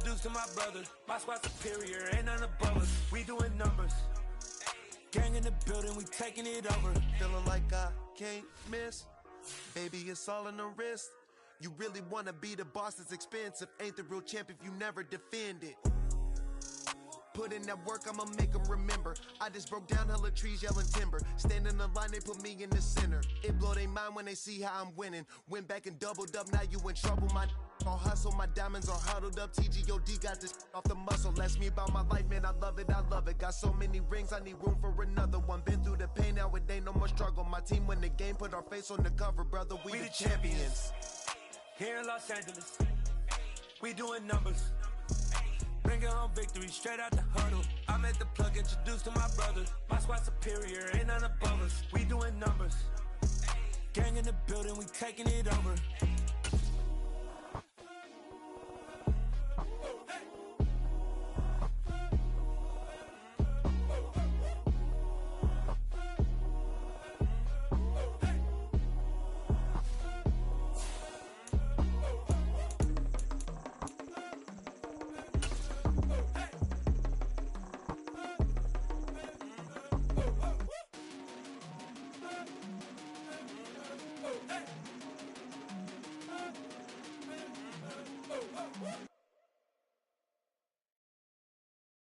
introduced to my brothers. My squad superior, ain't none above us. We doing numbers. Gang in the building, we taking it over. Feeling like I can't miss. Baby, it's all in the wrist. You really wanna be the boss, it's expensive. Ain't the real champ if you never defend it. Put in that work, I'ma make them remember. I just broke down hella trees, yelling timber. Stand in the line, they put me in the center. It blow their mind when they see how I'm winning. Went back and doubled up, now you in trouble. My all hustle, my diamonds are huddled up. TGOD got this off the muscle. Ask me about my life, man, I love it, I love it. Got so many rings, I need room for another one. Been through the pain, now it ain't no more struggle. My team win the game, put our face on the cover, brother, we the champions. Here in Los Angeles, we doing numbers. Bringing home victory straight out the huddle. I'm at the plug, introduced to my brothers. My squad superior, ain't none above us. We doing numbers. Gang in the building, we taking it over.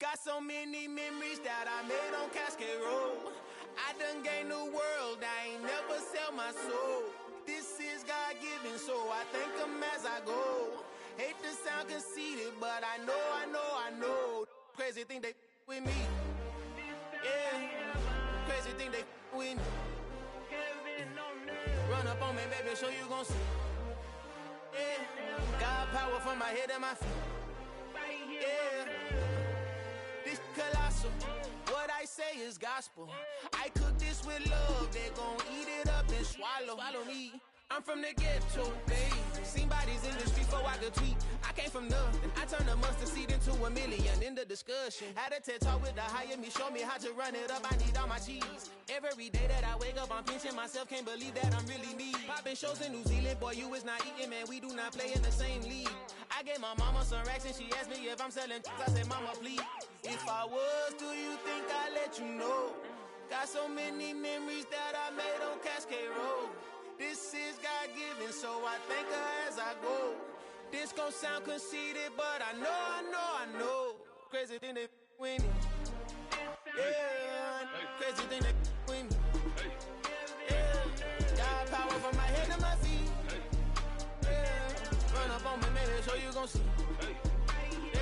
Got so many memories that I made on Cascade Road. I done gained the world, I ain't never sell my soul. This is God-given, so I thank him as I go. Hate to sound conceited, but I know. Crazy thing they with me. Yeah, crazy thing they with me. Run up on me, baby, so you gon' see. Yeah, got power from my head and my feet. Yeah. Colossal, what I say is gospel. I cook this with love, they gon' eat it up and swallow me. I'm from the ghetto, babe. Seen bodies in the street before I could tweet. I came from nothing, I turned a mustard seed into a million. In the discussion, had a TED talk with the higher me, show me how to run it up, I need all my cheese. Every day that I wake up, I'm pinching myself, can't believe that I'm really me. Popping shows in New Zealand, boy, you is not eating, man, we do not play in the same league. I gave my mama some racks and she asked me if I'm selling I said, mama, please. If I was, do you think I'd let you know? Got so many memories that I made on Cascade Road. This is God-given, so I thank her as I go. This gon' sound conceited, but I know. Crazy thing they with me. Yeah, crazy thing they with me. Yeah, got power from my head to my feet. Yeah, run up on me, maybe, so you gon' see. Yeah.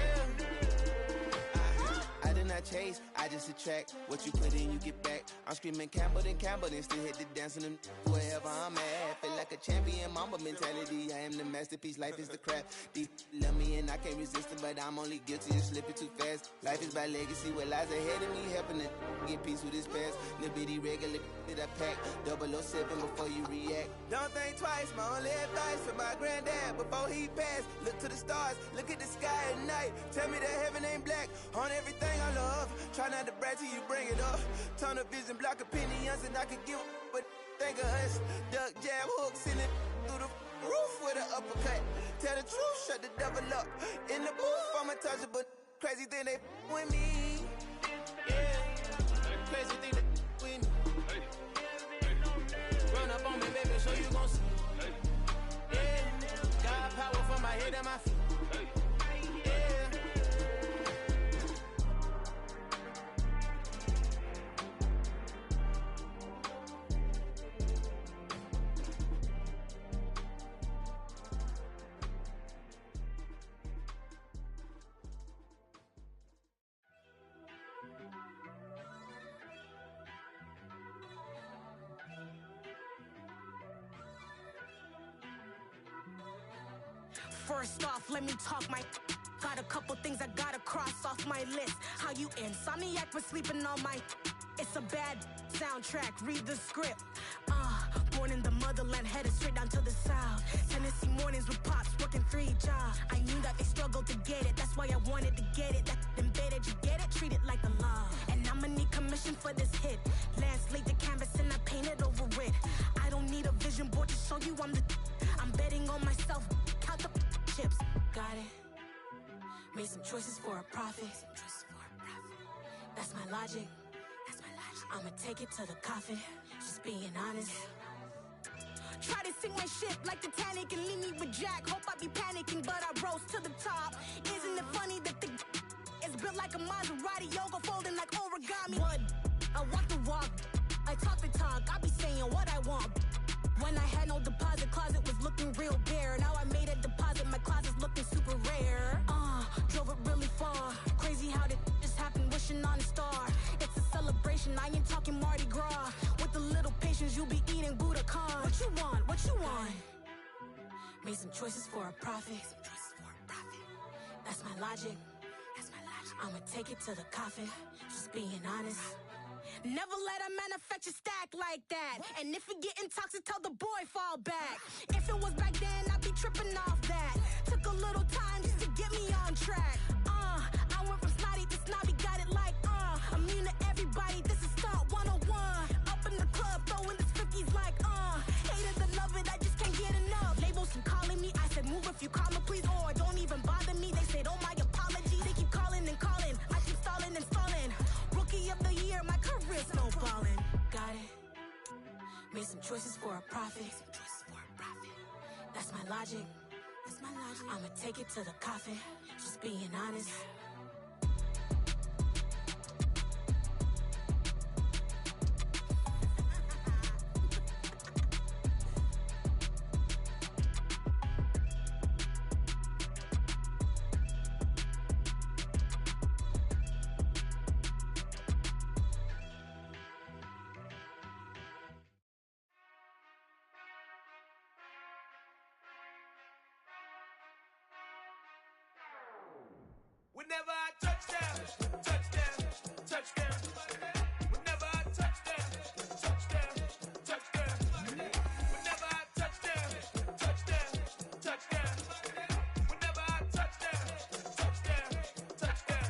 I did not chase, I just attract. What you put in, you get back. I'm screaming Campbell, then still hit the dance and them wherever I'm at. Feel like a champion, mamba mentality. I am the masterpiece, life is the crap. These love me and I can't resist it, but I'm only guilty of slipping too fast. Life is by legacy, what lies ahead of me, helping to get peace with this past. Little bitty regular that I pack, 007 before you react. Don't think twice, my only advice for my granddad before he passed. Look to the stars, look at the sky at night. Tell me that heaven ain't black on everything I love. Try not to brag till you bring it up. Tunnel vision, block opinions, and I could give but think of us. Duck, jab, hooks in it through the roof with an uppercut. Tell the truth, shut the devil up. In the booth, I'm untouchable. Crazy thing they with me. Yeah, crazy thing they with me. Run up on me, baby, so you gon' see. Yeah, got power from my head and my feet. First off, let me talk my. Got a couple things I gotta cross off my list. How you insomniac for sleeping on my. It's a bad soundtrack, read the script. Born in the motherland, headed straight down to the south. Tennessee mornings with pops, working 3 jobs. I knew that they struggled to get it, that's why I wanted to get it. That embedded, you get it, treat it like the law. And I'ma need commission for this hit. Lance laid the canvas and I painted over it. I don't need a vision board to show you I'm the. I'm betting on myself, count the chips. Got it, Made some choices for a profit. That's my logic. I'ma take it to the coffin. Just being honest. Try to sink my ship like Titanic and leave me with Jack. Hope I be panicking, but I rose to the top. Isn't it funny that the is built like a Maserati, yoga folding like origami? What? I walk the walk, I talk the talk. I be saying what I want. When I had no deposit, closet was looking real bare. Now I made a deposit, my closet's looking super rare. Drove it really far. Crazy how did just happen, wishing on a star. It's a celebration, I ain't talking Mardi Gras. With a little patience, you'll be eating Budokan. What you want? What you want? Made some choices for a profit. That's my logic. I'ma take it to the coffin. Just being honest. Never let a manufacture stack like that. And if it getting toxic, tell the boy fall back. If it was back then, I'd be tripping off that. Took a little time just to get me on track. I went from snotty to snobby, got it like immune to everybody, this is stunt 101. Up in the club, throwing the 50s like hate it or love it, I just can't get enough. Labels keep calling me, I said move if you call me please, or don't even bother me. They said oh my apologies, they keep calling and calling. I keep stalling and stalling. Rookie of the year, my career's snowballing. Got it. Made some choices for a profit. That's my logic. I'ma take it to the coffin. Just being honest. Whenever I touchdown, touchdown, touchdown. Whenever I touchdown, touchdown, touchdown. Whenever I touchdown, touchdown, touchdown. Whenever I touchdown, touchdown, touchdown.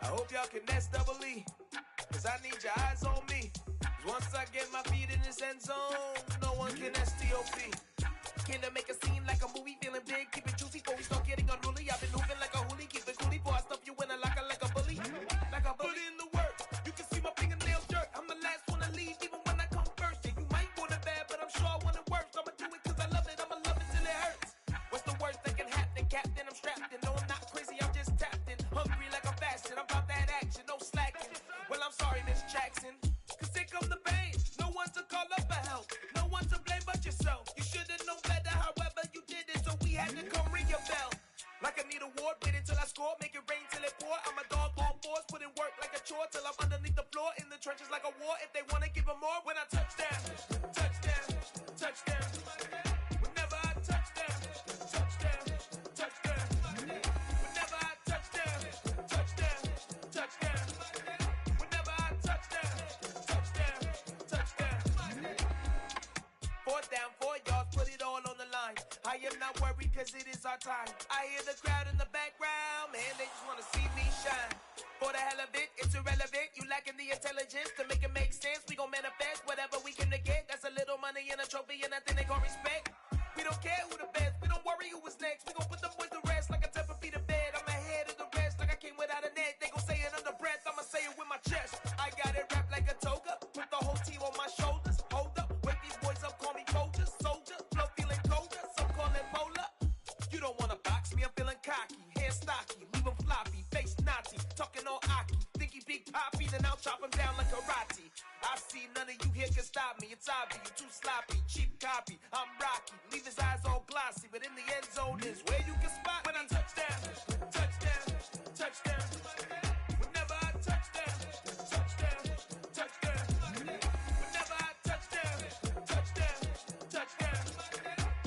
I hope y'all can nest double E, cause I need your eyes on me. Cause once I get my feet in this end zone, no one can STOP. Came to make a scene like a movie, feeling big, keep it juicy before we start getting unruly. I've been moving like a hoolie, keep it coolie before I stuff you in a locker like a bully. Like a bully in the work, you can see my fingernails dirt. I'm the last one to leave, even when I come first. Yeah, you might want it bad, but I'm sure I want it worse. I'ma do it cause I love it, I'ma love it till it hurts. What's the worst that can happen, Captain? I'm strapped in, no I'm not crazy, I'm just tapped in. Hungry like I'm fasting, I'm about that action, no slacking. Well I'm sorry Miss Jackson, cause here come the pain. No one to call up for help, no one to blame but yourself. You should've known better, however you did it, so we had to come ring your bell. Like I need a ward, wait until I score, make it rain till it pour. I'm a dog on fours, put in work like a chore till I'm underneath the floor, in the trenches like a war. If they wanna give them more, when I touchdown, touchdown, touchdown. Whenever I touchdown, touchdown, touchdown. Whenever I touchdown, touchdown, touchdown. Whenever I touchdown, touchdown, touchdown. 4th down, 4 yards, put it all on the line. I am not worried cause it is our time. I hear the crowd in the background, man, they just wanna see me shine. For the hell of it, it's irrelevant. You lacking the intelligence to make it make sense. We gon' manifest whatever we came to get. That's a little money and a trophy and nothing they gon' respect. We don't care who the best, we don't worry who was next. We gon' put the boys to rest like a Tempur-Pedic bed. I'm ahead of the rest like I came without a net. They gon' say it under breath, I'ma say it with my chest. I got it wrapped like a toga, put the whole team on my shoulders. Hold up, wake these boys up, call me soldier, soldier. Flow feeling colder, some call it polar. You don't wanna box me, I'm feeling cocky. Hair stocky, leave him floppy, face naughty. Talking all aki, think he big poppy, then I'll chop him down like karate. I see none of you here can stop me. It's obvious, you too sloppy, cheap copy. I'm Rocky, leave his eyes all glossy, but in the end zone is where you can spot when I touchdown, touchdown, touchdown. Whenever I touchdown, touchdown, touchdown. Whenever I touchdown, touchdown, touchdown.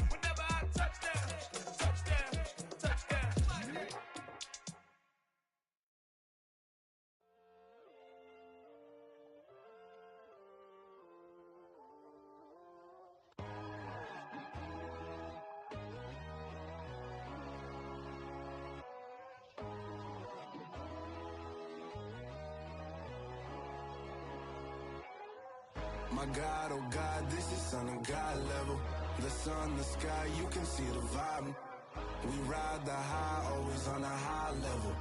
Whenever I touchdown, touchdown, touchdown. My God, oh God, this is son of God level. The sun, the sky, you can see the vibe. We ride the high, always on a high level.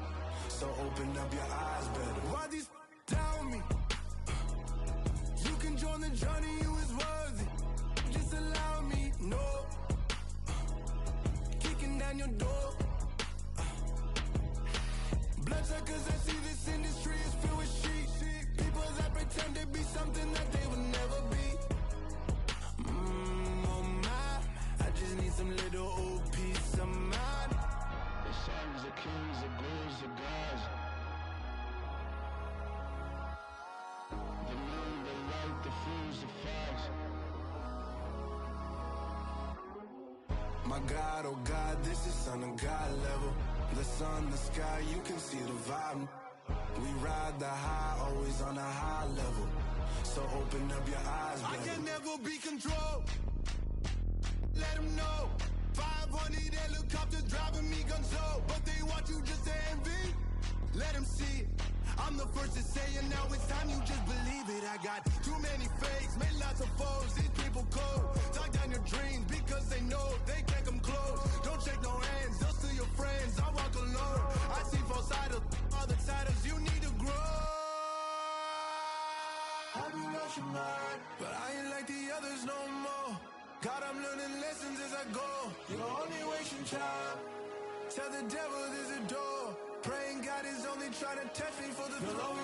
So open up your eyes better. Why these down me? You can join the journey, you is worthy. Just allow me, no. Kicking down your door. Bloodsuckers, I see this industry is filled with sheep. People that pretend to be something that they will never be. Oh my, I just need some little old peace of mind. The sons of kings, the ghouls, the gods. The moon, the light, the fools, the facts. My God, oh God, this is son of God level. The sun, the sky, you can see the vibe. We ride the high, always on a high level. So open up your eyes, baby. I can never be controlled. Let them know. 500 helicopters driving me gonzo. But they want you just to envy. Let them see it. I'm the first to say it, now it's time you just believe it. I got too many fakes, made lots of foes. These people cold. Talk down your dreams because they know they can't come close. Don't shake no hands, they'll steal your friends. I walk alone. I see false idols, other titles. You need to grow. I've been lost your mind, but I ain't like the others no more. God, I'm learning lessons as I go. You're only wasting time. Tell the devil there's a door. Praying God is only trying to test me for the throne.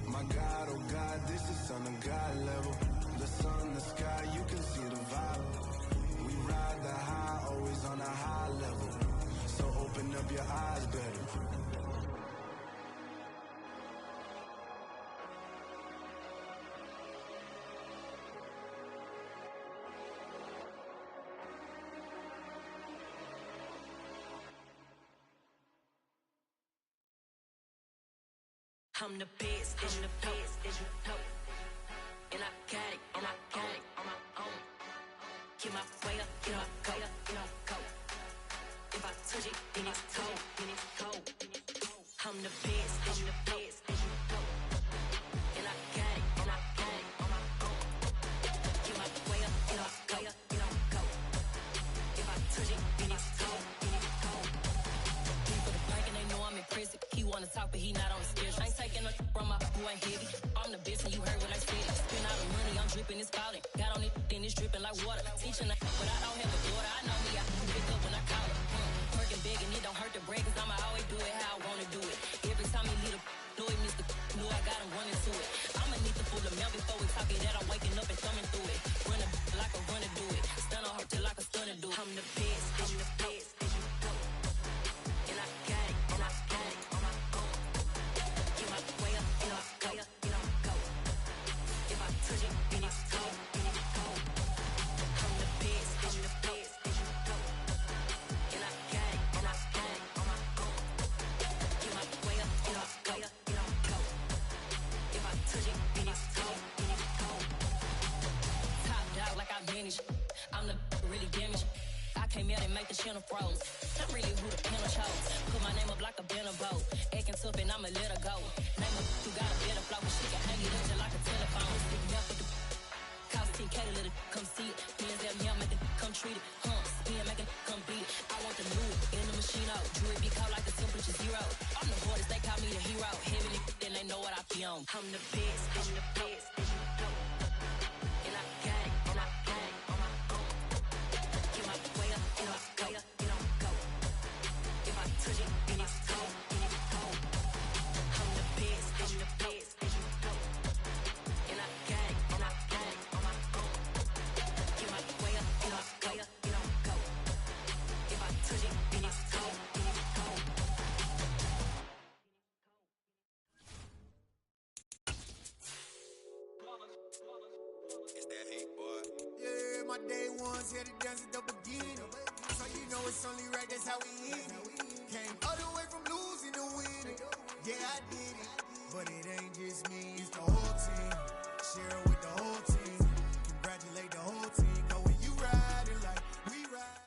My God, oh God, this is son of God level. The sun, the sky, you can see the vibe. We ride the high, always on a high level. So open up your eyes better. I'm the best, I'm the best, as you know. And I got it, and I got it on my own. Get my way up, get my go, get my go. If I touch it, then it's cold, then it's cold. I'm the best, as you know. And I got it, and I got it on my own. Get my way up, get my go, get my go. If I touch it, then it's cold, then it's cold. He for the bike and they know I'm impressive. He wanna talk, but he not on the schedule. I ain't taking no from my boy heavy. I'm the best and you heard what I said. Spend all the money, I'm dripping, it's falling. Got on it, then it's dripping like water. Teaching the but I don't have a daughter. I know me, I can pick up when I call her. Working big and it don't hurt to break, cause I'ma always do it how I wanna do it. Every time he leave the know it, Mr. Know I got him running to it. I'ma need the full amount before we talk it that I'm waking up and thumbing through it. Running like a runner do it. Stun on her till like a stunner do it. I'm the best, I'm the best, as you know. And I got it, and I got it on my own. Get my way up, get my go, get my go. If I touch it, then it's cold, then it's cold. I'm the best, I'm the best, as you know. And I got it, and I got it on my own. Get my way up, get my go, get my go. If I touch it, then it's cold, then it's cold. Top dog like I manage. I'm the really damaged. I came out and make the channel froze. I'm really who the panel chose. Put my name up like a banner boat. Acting tough and I'ma let her go. Name her who got a better flow, but she can hang it up just like a telephone. Stick me up with the cost 10K to let it come see it. Hands down here, make it come treat it. Spin, make it come beat it. I want the new in the machine out. Jewelry be cold like the temperature zero. I'm the hardest, they call me the hero. Heavy then they know what I be on. I'm the best, I'm the best, as you know. And I got it, and I got it on my own. Get my way up, get my go, get my go. If I touch it, then it's cold, then it's cold. I'm the best, I'm the best, as you know. And I got it, and I got it on my own. Get my way up, get my go, get my go. If I touch it, then it's cold, then it's cold. It's that heat, boy. Yeah, my day ones here to dance at the beginning. So you know it's only right, that's how we end it. Came all the way from losing to winning. Yeah, I did it. But it ain't just me, it's the whole team. Share with the whole team. Congratulate the whole team. Cause when you riding like we ride.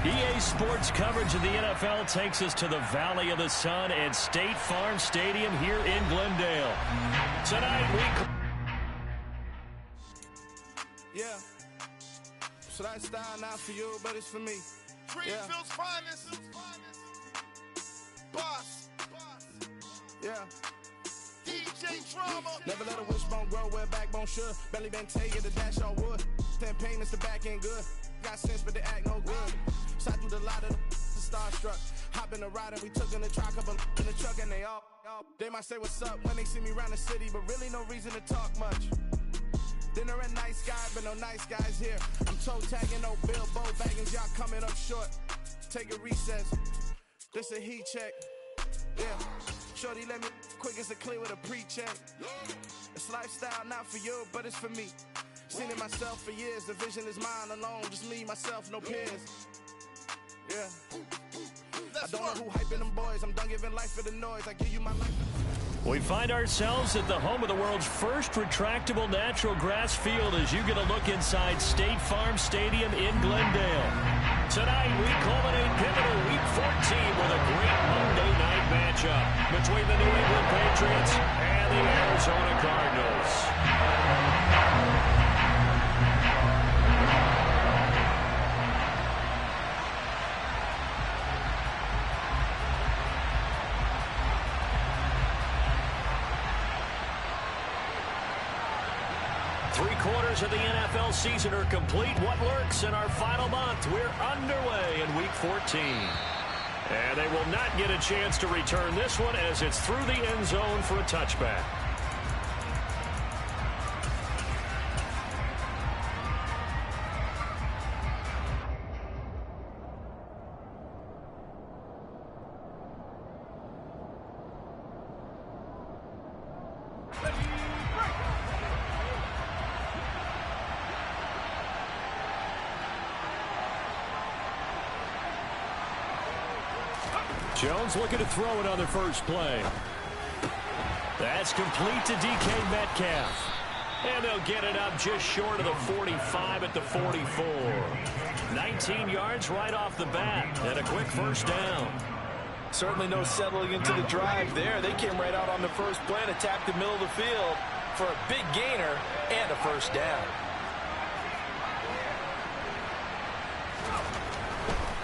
EA Sports coverage of the NFL takes us to the Valley of the Sun and State Farm Stadium here in Glendale. Tonight, Yeah. So that style not for you, but it's for me. Greenfield's finest. Boss. Yeah. DJ Drama. Never let a wishbone grow where backbone should. Belly been taken to dash all wood. 10 payments, the back end good. Got sense, but they act no good. Shot through the lot of the starstruck. Hop in the ride and we took in the truck up in the truck and they all. They might say what's up when they see me around the city, but really no reason to talk much. Dinner a nice guy, but no nice guys here. I'm toe tagging, no Bilbo baggins, y'all coming up short. Take a recess. This a heat check. Yeah. Shorty let me quick as a clear with a pre-check. It's lifestyle not for you, but it's for me. Seen it myself for years. The vision is mine alone. Just me, myself, no peers. Yeah. I don't know who hyping them boys. I'm done giving life for the noise. I give you my life. we find ourselves at the home of the world's first retractable natural grass field as you get a look inside State Farm Stadium in Glendale. Tonight, we culminate pivotal Week 14 with a great Monday night matchup between the New England Patriots and the Arizona Cardinals. 3/4 of the NFL season are complete. What lurks in our final month? We're underway in Week 14. And they will not get a chance to return this one as it's through the end zone for a touchback. Jones looking to throw it on the first play. That's complete to DK Metcalf. And they'll get it up just short of the 45 at the 44. 19 yards right off the bat and a quick first down. Certainly no settling into the drive there. They came right out on the first play and attacked the middle of the field for a big gainer and a first down.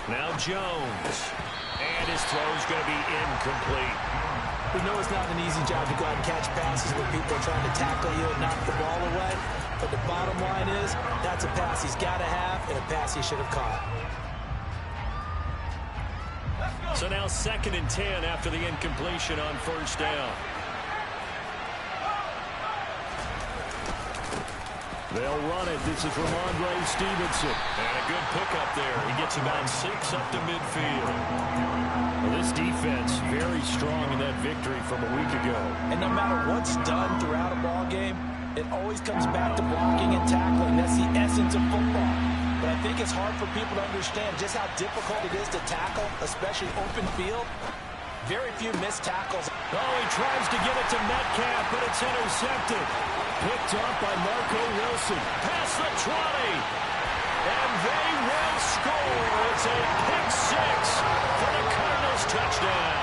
Now Jones. And his throw's going to be incomplete. We know it's not an easy job to go out and catch passes when people are trying to tackle you and knock the ball away. But the bottom line is, that's a pass he's got to have and a pass he should have caught. So now 2nd and 10 after the incompletion on first down. They'll run it. This is Ramondre Stevenson. And a good pickup there. He gets about 6 up to midfield. Well, this defense very strong in that victory from a week ago. And no matter what's done throughout a ball game, it always comes back to blocking and tackling. That's the essence of football. But I think it's hard for people to understand just how difficult it is to tackle, especially open field. Very few missed tackles. Oh, he tries to get it to Metcalf, but it's intercepted. Picked up by Marco Wilson. Past the 20. And they will score. It's a pick 6 for the Cardinals touchdown.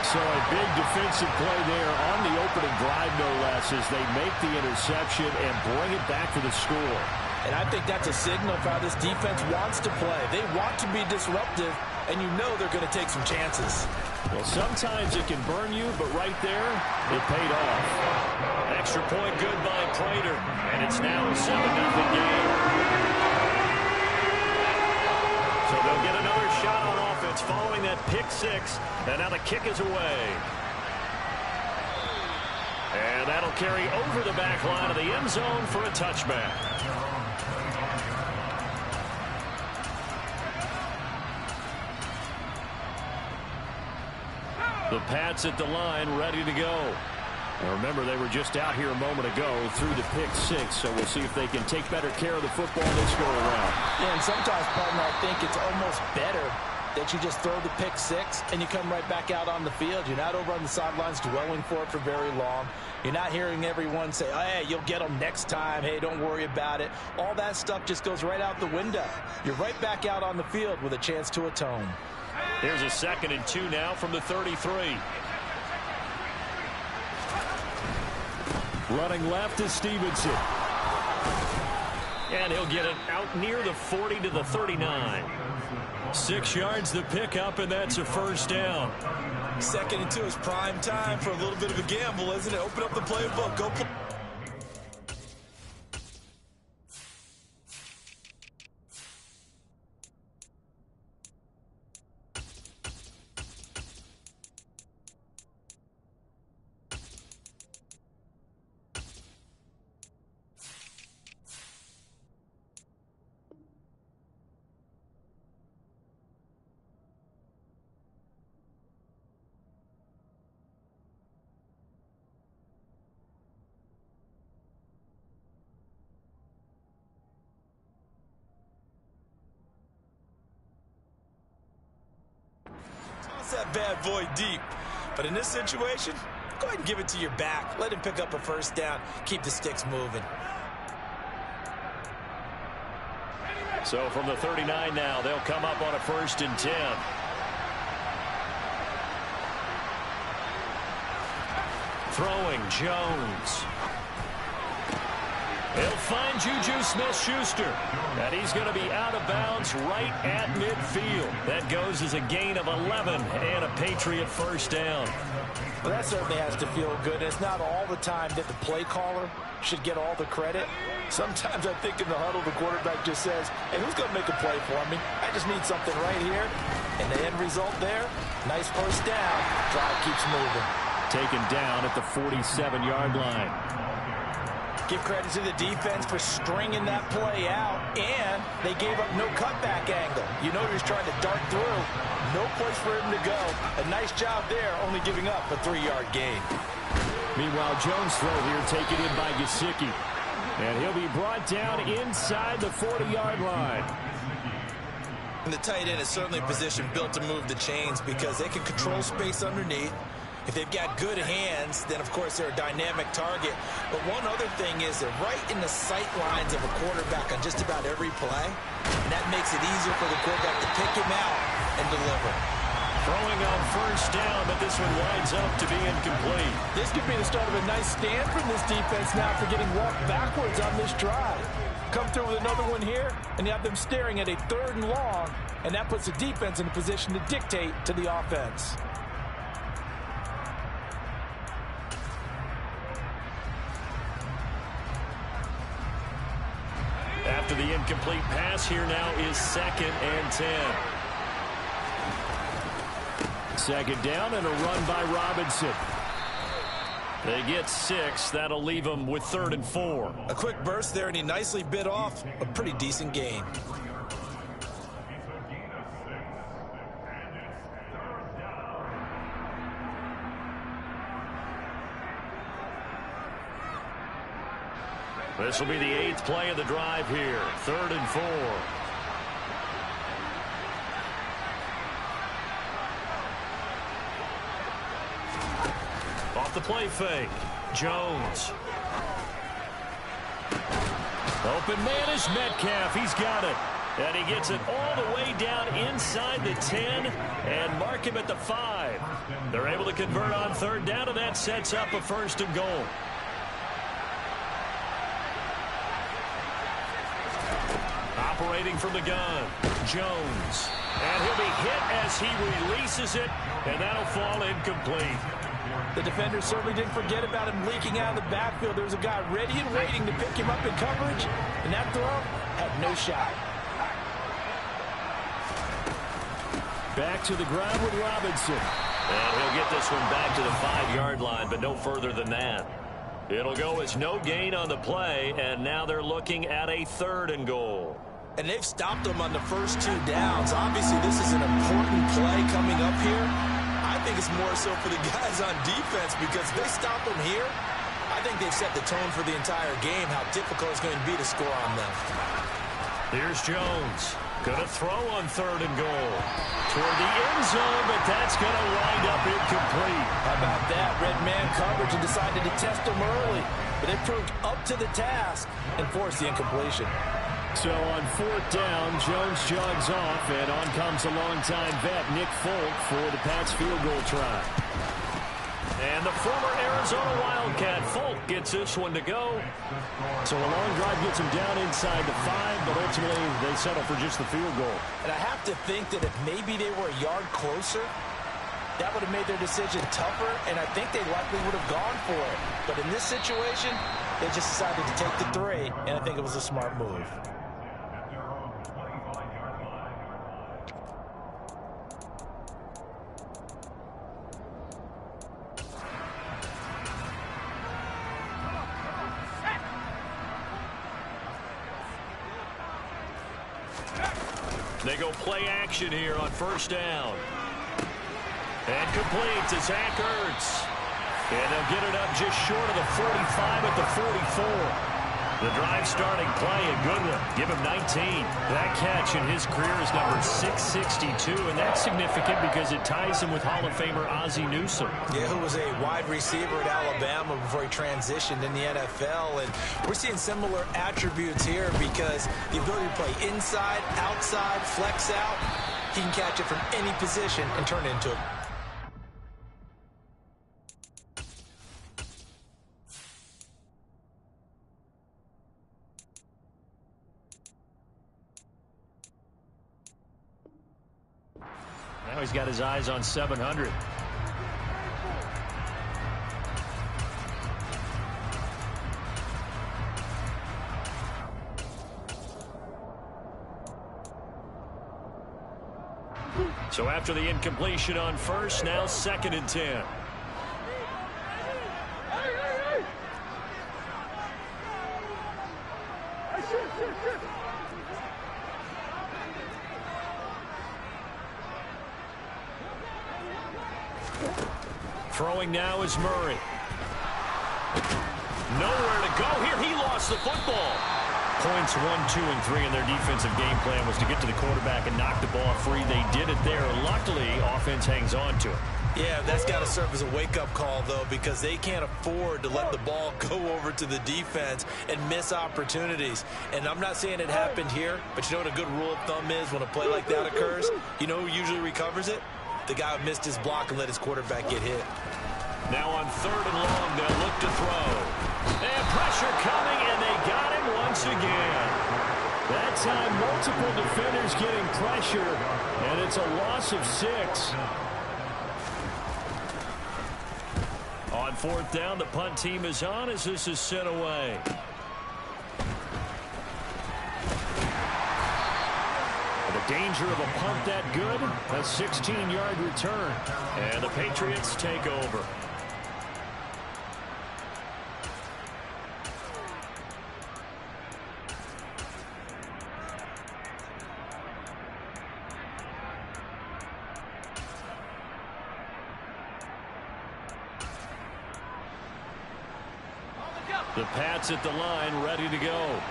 So a big defensive play there on the opening drive, no less, as they make the interception and bring it back for the score. And I think that's a signal for how this defense wants to play. They want to be disruptive, and you know they're going to take some chances. Well, sometimes it can burn you, but right there, it paid off. Extra point good by Prater, and it's now a 7-0 game. So they'll get another shot on offense following that pick 6, and now the kick is away. And that'll carry over the back line of the end zone for a touchback. The Pats at the line, ready to go. Now remember, they were just out here a moment ago through the pick 6, so we'll see if they can take better care of the football this go around. Yeah, and sometimes, partner, I think it's almost better that you just throw the pick six and you come right back out on the field. You're not over on the sidelines dwelling for it for very long. You're not hearing everyone say, oh, hey, you'll get them next time. Hey, don't worry about it. All that stuff just goes right out the window. You're right back out on the field with a chance to atone. Here's a 2nd and 2 now from the 33. Running left is Stevenson. And he'll get it out near the 40 to the 39. 6 yards the pickup, and that's a first down. 2nd and 2 is prime time for a little bit of a gamble, isn't it? Open up the playbook. Go play. That bad boy deep. But in this situation, go ahead and give it to your back. Let him pick up a first down. Keep the sticks moving. So from the 39 now, they'll come up on a 1st and 10. Throwing Jones. He'll find Juju Smith-Schuster. And he's going to be out of bounds right at midfield. That goes as a gain of 11 and a Patriot first down. Well, that certainly has to feel good. It's not all the time that the play caller should get all the credit. Sometimes I think in the huddle, the quarterback just says, hey, who's going to make a play for me? I just need something right here. And the end result there, nice first down. Drive keeps moving. Taken down at the 47-yard line. Give credit to the defense for stringing that play out, and they gave up no cutback angle. You know he was trying to dart through. No place for him to go. A nice job there, only giving up a 3-yard gain. Meanwhile, Jones' throw here taken in by Gesicki. And he'll be brought down inside the 40-yard line. And the tight end is certainly a position built to move the chains because they can control space underneath. If they've got good hands, then, of course, they're a dynamic target. But one other thing is they're right in the sight lines of a quarterback on just about every play. And that makes it easier for the quarterback to pick him out and deliver. Throwing on first down, but this one winds up to be incomplete. This could be the start of a nice stand from this defense now for getting walked backwards on this drive. Come through with another one here, and you have them staring at a 3rd and long, and that puts the defense in a position to dictate to the offense. After the incomplete pass, here now is 2nd and 10. 2nd down and a run by Robinson. They get 6. That'll leave them with 3rd and 4. A quick burst there, and he nicely bit off a pretty decent gain. This will be the 8th play of the drive here. 3rd and 4. Off the play fake. Jones. Open man is Metcalf. He's got it. And he gets it all the way down inside the 10 and mark him at the 5. They're able to convert on 3rd down, and that sets up a 1st and goal. Operating from the gun, Jones. And he'll be hit as he releases it, and that'll fall incomplete. The defender certainly didn't forget about him leaking out of the backfield. There was a guy ready and waiting to pick him up in coverage, and that throw had no shot. Back to the ground with Robinson. And he'll get this one back to the 5-yard line, but no further than that. It'll go as no gain on the play, and now they're looking at a 3rd and goal. And they've stopped them on the first 2 downs. Obviously, this is an important play coming up here. I think it's more so for the guys on defense because if they stop them here, I think they've set the tone for the entire game, how difficult it's going to be to score on them. Here's Jones. Gonna throw on 3rd and goal. Toward the end zone, but that's gonna wind up incomplete. How about that? Red man coverage and decided to test him early. But it proved up to the task and forced the incompletion. So on 4th down, Jones jogs off, and on comes a longtime vet, Nick Folk, for the Pats field goal try. And the former Arizona Wildcat, Folk, gets this one to go. So a long drive gets him down inside the 5, but ultimately they settle for just the field goal. And I have to think that if maybe they were a yard closer, that would have made their decision tougher, and I think they likely would have gone for it. But in this situation, they just decided to take the 3, and I think it was a smart move. They go play action here on 1st down. And complete to Zach Ertz. And they'll get it up just short of the 45 at the 44. The drive starting play, a good one. Give him 19. That catch in his career is number 662, and that's significant because it ties him with Hall of Famer Ozzie Newsome. Yeah, who was a wide receiver at Alabama before he transitioned in the NFL. And we're seeing similar attributes here because the ability to play inside, outside, flex out, he can catch it from any position and turn it into a Now he's got his eyes on 700. So after the incompletion on 1st, now 2nd and 10. Throwing now is Murray. Nowhere to go here. He lost the football. Points 1, 2, and 3 in their defensive game plan was to get to the quarterback and knock the ball free. They did it there. Luckily, offense hangs on to it. Yeah, that's got to serve as a wake-up call, though, because they can't afford to let the ball go over to the defense and miss opportunities. And I'm not saying it happened here, but you know what a good rule of thumb is when a play like that occurs? You know who usually recovers it? The guy who missed his block and let his quarterback get hit. Now on 3rd and long, they'll look to throw. And pressure coming, and they got him once again. That time, multiple defenders getting pressure, and it's a loss of 6. On 4th down, the punt team is on as this is sent away. The danger of a punt that good, a 16-yard return. And the Patriots take over. The Pats at the line, ready to go.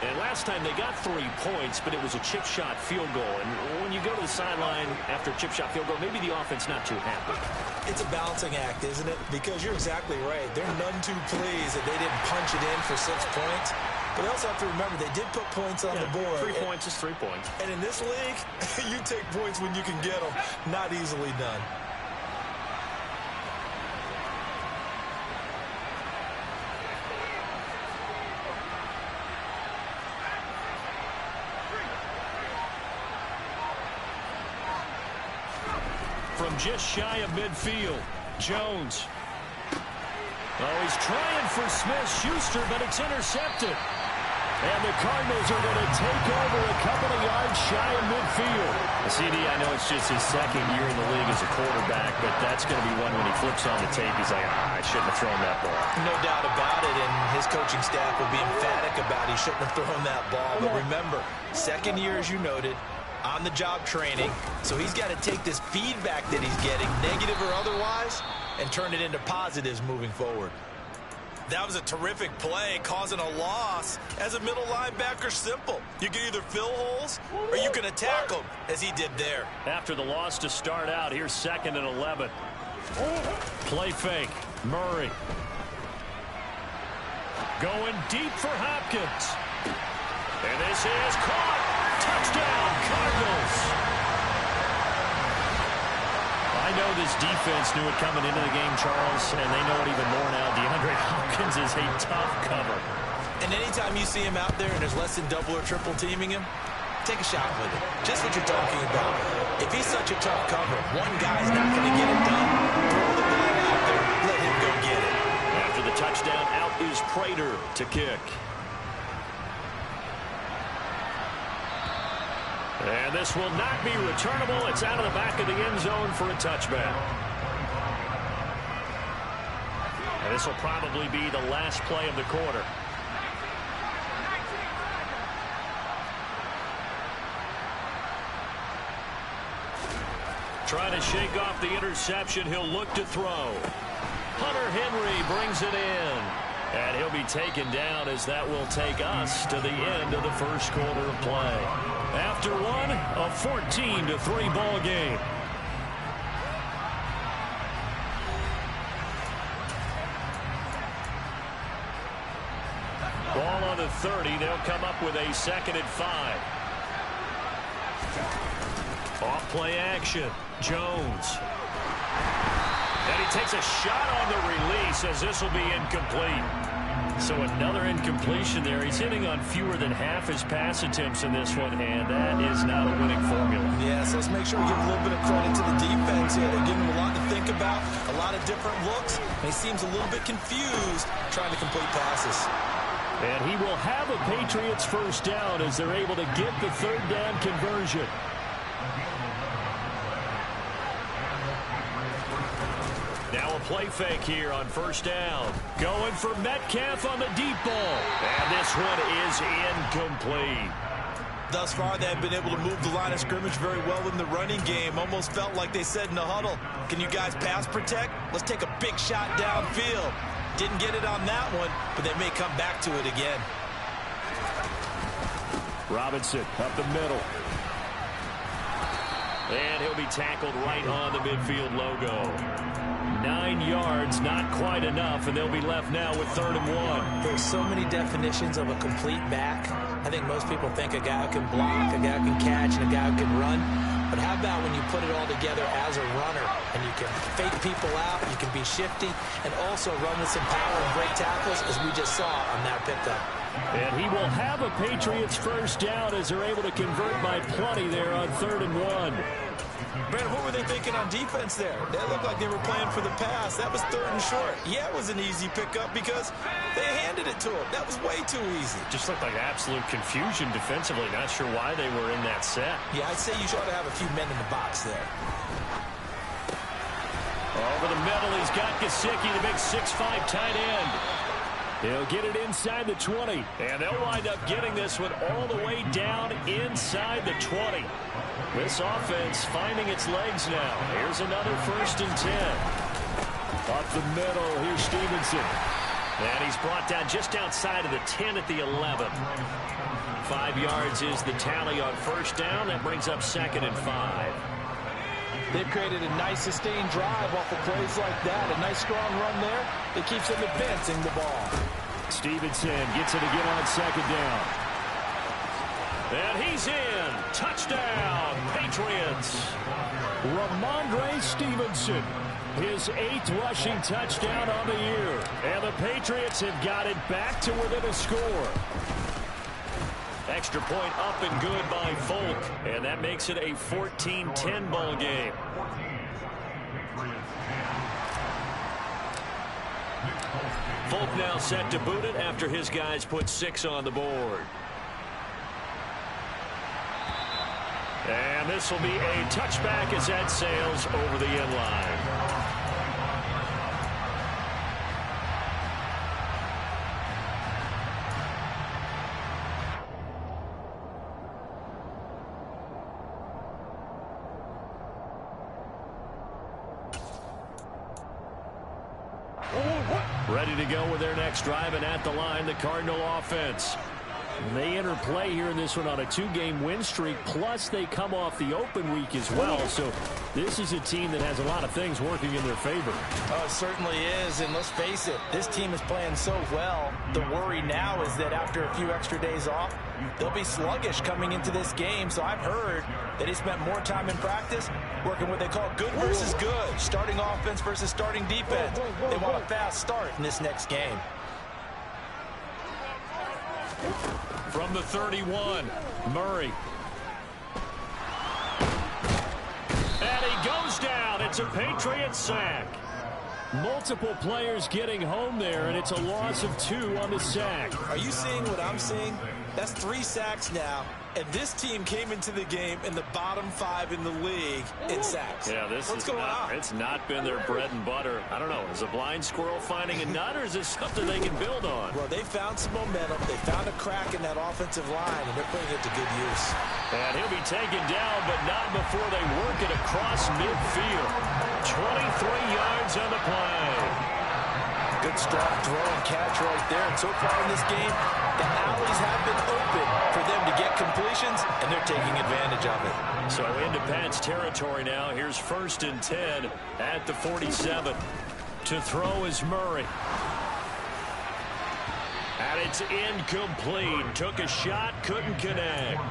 And last time they got 3 points, but it was a chip shot field goal. And when you go to the sideline after a chip shot field goal, maybe the offense not too happy. It's a balancing act, isn't it? Because you're exactly right. They're none too pleased that they didn't punch it in for 6 points. But they also have to remember they did put points on the board. 3 points is 3 points. And in this league, you take points when you can get them. Not easily done. From just shy of midfield, Jones. Oh, he's trying for Smith-Schuster, but it's intercepted. And the Cardinals are going to take over a couple of yards shy of midfield. CD, I know it's just his 2nd year in the league as a quarterback, but that's going to be one when he flips on the tape, he's like, I shouldn't have thrown that ball. No doubt about it, and his coaching staff will be emphatic about he shouldn't have thrown that ball. But remember, 2nd year, as you noted, on-the-job training, so he's got to take this feedback that he's getting, negative or otherwise, and turn it into positives moving forward. That was a terrific play, causing a loss. As a middle linebacker, simple. You can either fill holes or you can attack them, as he did there. After the loss to start out, here's 2nd and 11. Play fake. Murray. Going deep for Hopkins. And this is caught. Touchdown, Cardinals. I know this defense knew it coming into the game, Charles, and they know it even more now. DeAndre Hopkins is a tough cover. And anytime you see him out there and there's less than double or triple teaming him, take a shot with it. Just what you're talking about. If he's such a tough cover, one guy's not going to get it done. Throw the ball out there. Let him go get it. After the touchdown, out is Prater to kick. And this will not be returnable. It's out of the back of the end zone for a touchback. And this will probably be the last play of the quarter. Trying to shake off the interception. He'll look to throw. Hunter Henry brings it in. And he'll be taken down as that will take us to the end of the first quarter of play. After one, a 14-3 ball game. Ball on the 30. They'll come up with a 2nd and 5. Off play action. Jones. And he takes a shot on the release as this will be incomplete. So another incompletion there. He's hitting on fewer than half his pass attempts in this one, and that is not a winning formula. Yes, let's make sure we give a little bit of credit to the defense here. They're giving him a lot to think about, a lot of different looks, and he seems a little bit confused trying to complete passes. And he will have a Patriots first down as they're able to get the 3rd down conversion. Now a play fake here on 1st down. Going for Metcalf on the deep ball. And this one is incomplete. Thus far, they've been able to move the line of scrimmage very well in the running game. Almost felt like they said in the huddle, can you guys pass protect? Let's take a big shot downfield. Didn't get it on that one, but they may come back to it again. Robinson up the middle. And he'll be tackled right on the midfield logo. 9 yards, not quite enough, and they'll be left now with 3rd and 1. There's so many definitions of a complete back. I think most people think a guy who can block, a guy who can catch, and a guy who can run. But how about when you put it all together as a runner, and you can fake people out, you can be shifty, and also run with some power and break tackles, as we just saw on that pickup. And he will have a Patriots first down as they're able to convert by plenty there on 3rd and 1. Brandon, what were they thinking on defense there? They looked like they were playing for the pass. That was 3rd and short. Yeah, it was an easy pickup because they handed it to him. That was way too easy. Just looked like absolute confusion defensively. Not sure why they were in that set. Yeah, I'd say you ought to have a few men in the box there. Over the middle, he's got Gesicki, the big 6'5" tight end. He'll get it inside the 20, and they'll wind up getting this one all the way down inside the 20. This offense finding its legs now. Here's another 1st and 10. Up the middle, here's Stevenson. And he's brought down just outside of the 10 at the 11. 5 yards is the tally on 1st down. That brings up 2nd and 5. They've created a nice sustained drive off of plays like that. A nice strong run there. It keeps them advancing the ball. Stevenson gets it again on 2nd down. And he's in. Touchdown, Patriots. Ramondre Stevenson, his 8th rushing touchdown on the year. And the Patriots have got it back to within a score. Extra point up and good by Folk, and that makes it a 14-10 ball game. Folk now set to boot it after his guys put 6 on the board. And this will be a touchback as that sails over the end line. Ready to go with their next drive, and at the line, the Cardinal offense. They enter play here in this one on a 2-game win streak, plus they come off the open week as well. So this is a team that has a lot of things working in their favor. Oh, it certainly is, and let's face it, this team is playing so well. The worry now is that after a few extra days off, they'll be sluggish coming into this game. So I've heard that he spent more time in practice working what they call good versus good, starting offense versus starting defense. They want a fast start in this next game. From the 31, Murray. And he goes down. It's a Patriot sack. Multiple players getting home there, and it's a loss of 2 on the sack. Are you seeing what I'm seeing? That's 3 sacks now, and this team came into the game in the bottom 5 in the league in sacks. Yeah, what's going on? It's not been their bread and butter. I don't know. Is a blind squirrel finding a nut, or is this something they can build on? Well, they found some momentum. They found a crack in that offensive line, and they're putting it to good use. And he'll be taken down, but not before they work it across midfield. 23 yards on the play. Good strong throw and catch right there. And so far in this game, the alleys have been open for them to get completions, and they're taking advantage of it. So into Pat's territory now. Here's 1st and 10 at the 47. To throw is Murray. And it's incomplete. Took a shot, couldn't connect.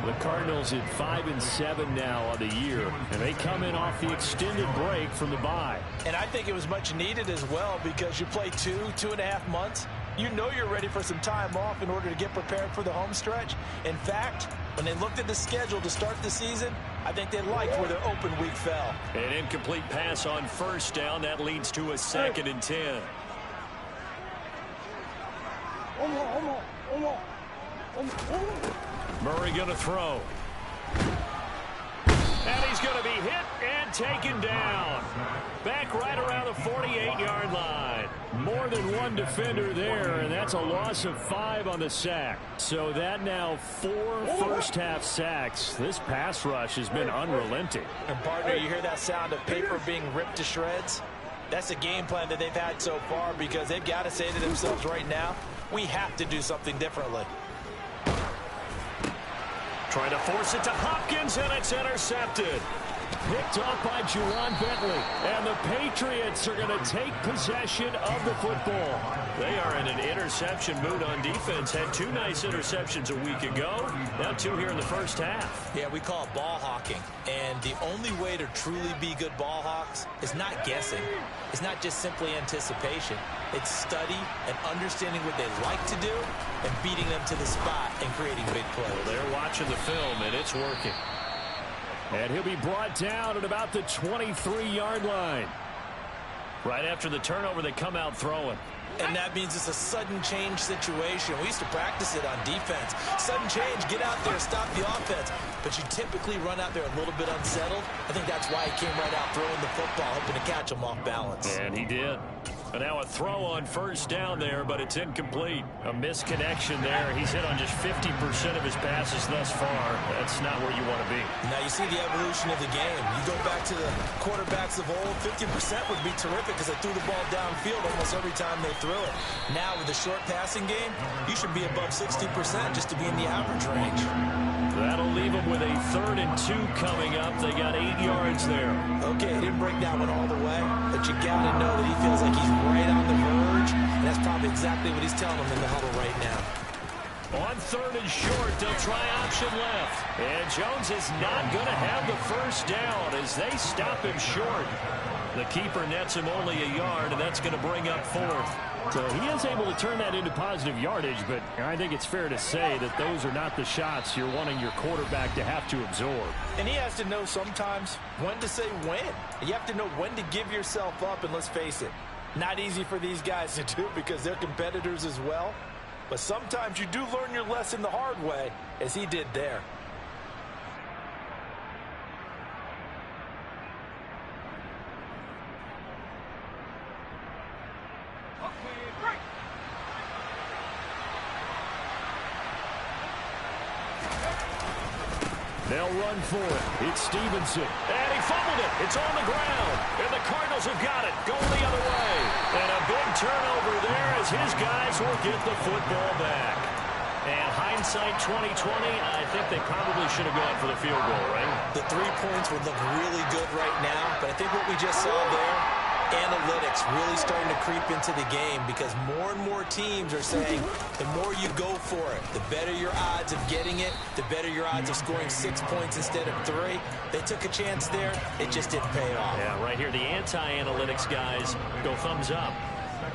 The Cardinals at 5-7 now on the year, and they come in off the extended break from the bye. And I think it was much needed as well, because you play 2.5 months. You know you're ready for some time off in order to get prepared for the home stretch. In fact, when they looked at the schedule to start the season, I think they liked where their open week fell. An incomplete pass on 1st down. That leads to a 2nd and 10. Murray going to throw. And he's going to be hit and taken down. Back right around the 48-yard line. More than one defender there, and that's a loss of 5 on the sack. So that now 4 first-half sacks. This pass rush has been unrelenting. And partner, you hear that sound of paper being ripped to shreds? That's a game plan that they've had so far, because they've got to say to themselves right now, we have to do something differently. Trying to force it to Hopkins, and it's intercepted. Picked up by Juwan Bentley. And the Patriots are going to take possession of the football. They are in an interception mood on defense. Had 2 nice interceptions a week ago. Now 2 here in the first half. Yeah, we call it ball hawking. And the only way to truly be good ball hawks is not guessing. It's not just simply anticipation. It's study and understanding what they like to do and beating them to the spot and creating big plays. Well, they're watching the film, and it's working. And he'll be brought down at about the 23-yard line. Right after the turnover, they come out throwing. And that means it's a sudden change situation. We used to practice it on defense. Sudden change, get out there, stop the offense. But you typically run out there a little bit unsettled. I think that's why he came right out throwing the football, hoping to catch him off balance. And he did. And now a throw on 1st down there, but it's incomplete. A misconnection there. He's hit on just 50% of his passes thus far. That's not where you want to be. Now you see the evolution of the game. You go back to the quarterbacks of old, 50% would be terrific because they threw the ball downfield almost every time they threw it. Now with the short passing game, you should be above 60% just to be in the average range. That'll leave them with a 3rd and 2 coming up. They got 8 yards there. Okay, he didn't break that one all the way, but you got to know that he feels like he's right on the verge, and that's probably exactly what he's telling them in the huddle right now. On 3rd and short, they'll try option left. And Jones is not going to have the 1st down as they stop him short. The keeper nets him only a yard, and that's going to bring up 4th. So he is able to turn that into positive yardage, but I think it's fair to say that those are not the shots you're wanting your quarterback to have to absorb. And he has to know sometimes when to say when. You have to know when to give yourself up, and let's face it, not easy for these guys to do because they're competitors as well. But sometimes you do learn your lesson the hard way, as he did there. They'll run for it. It's Stevenson. And he fumbled it. It's on the ground. And the Cardinals have got it. Going the other way. And a big turnover there as his guys will get the football back. And hindsight 2020, I think they probably should have gone for the field goal, right? The 3 points would look really good right now. But I think what we just saw there, analytics really starting to creep into the game because more and more teams are saying the more you go for it, the better your odds of getting it, the better your odds of scoring 6 points instead of 3. They took a chance there. It just didn't pay off. Yeah, right here, the anti-analytics guys go thumbs up.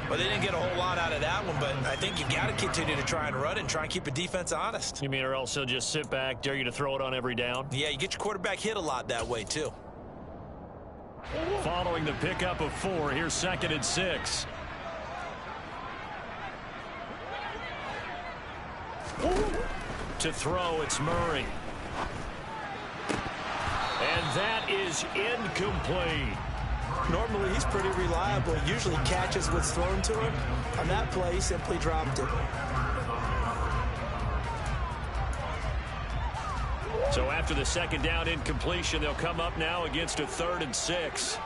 Well, they didn't get a whole lot out of that one, but I think you got to continue to try and run it and try and keep the defense honest. You mean or else they'll just sit back, dare you to throw it on every down? Yeah, you get your quarterback hit a lot that way, too. Following the pickup of 4, here's 2nd and 6. To throw, it's Murray. And that is incomplete. Normally, he's pretty reliable. Usually catches what's thrown to him. On that play, he simply dropped it. So after the 2nd down incompletion, they'll come up now against a 3rd and 6.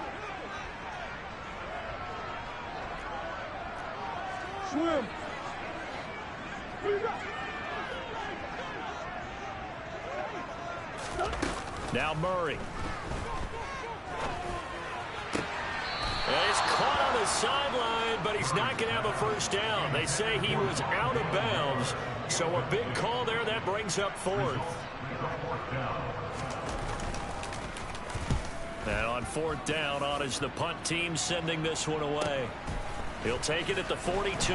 Swim. Now Murray. And he's caught on the sideline, but he's not going to have a first down. They say he was out of bounds. So a big call there that brings up 4th. And on 4th down, on is the punt team sending this one away. He'll take it at the 42.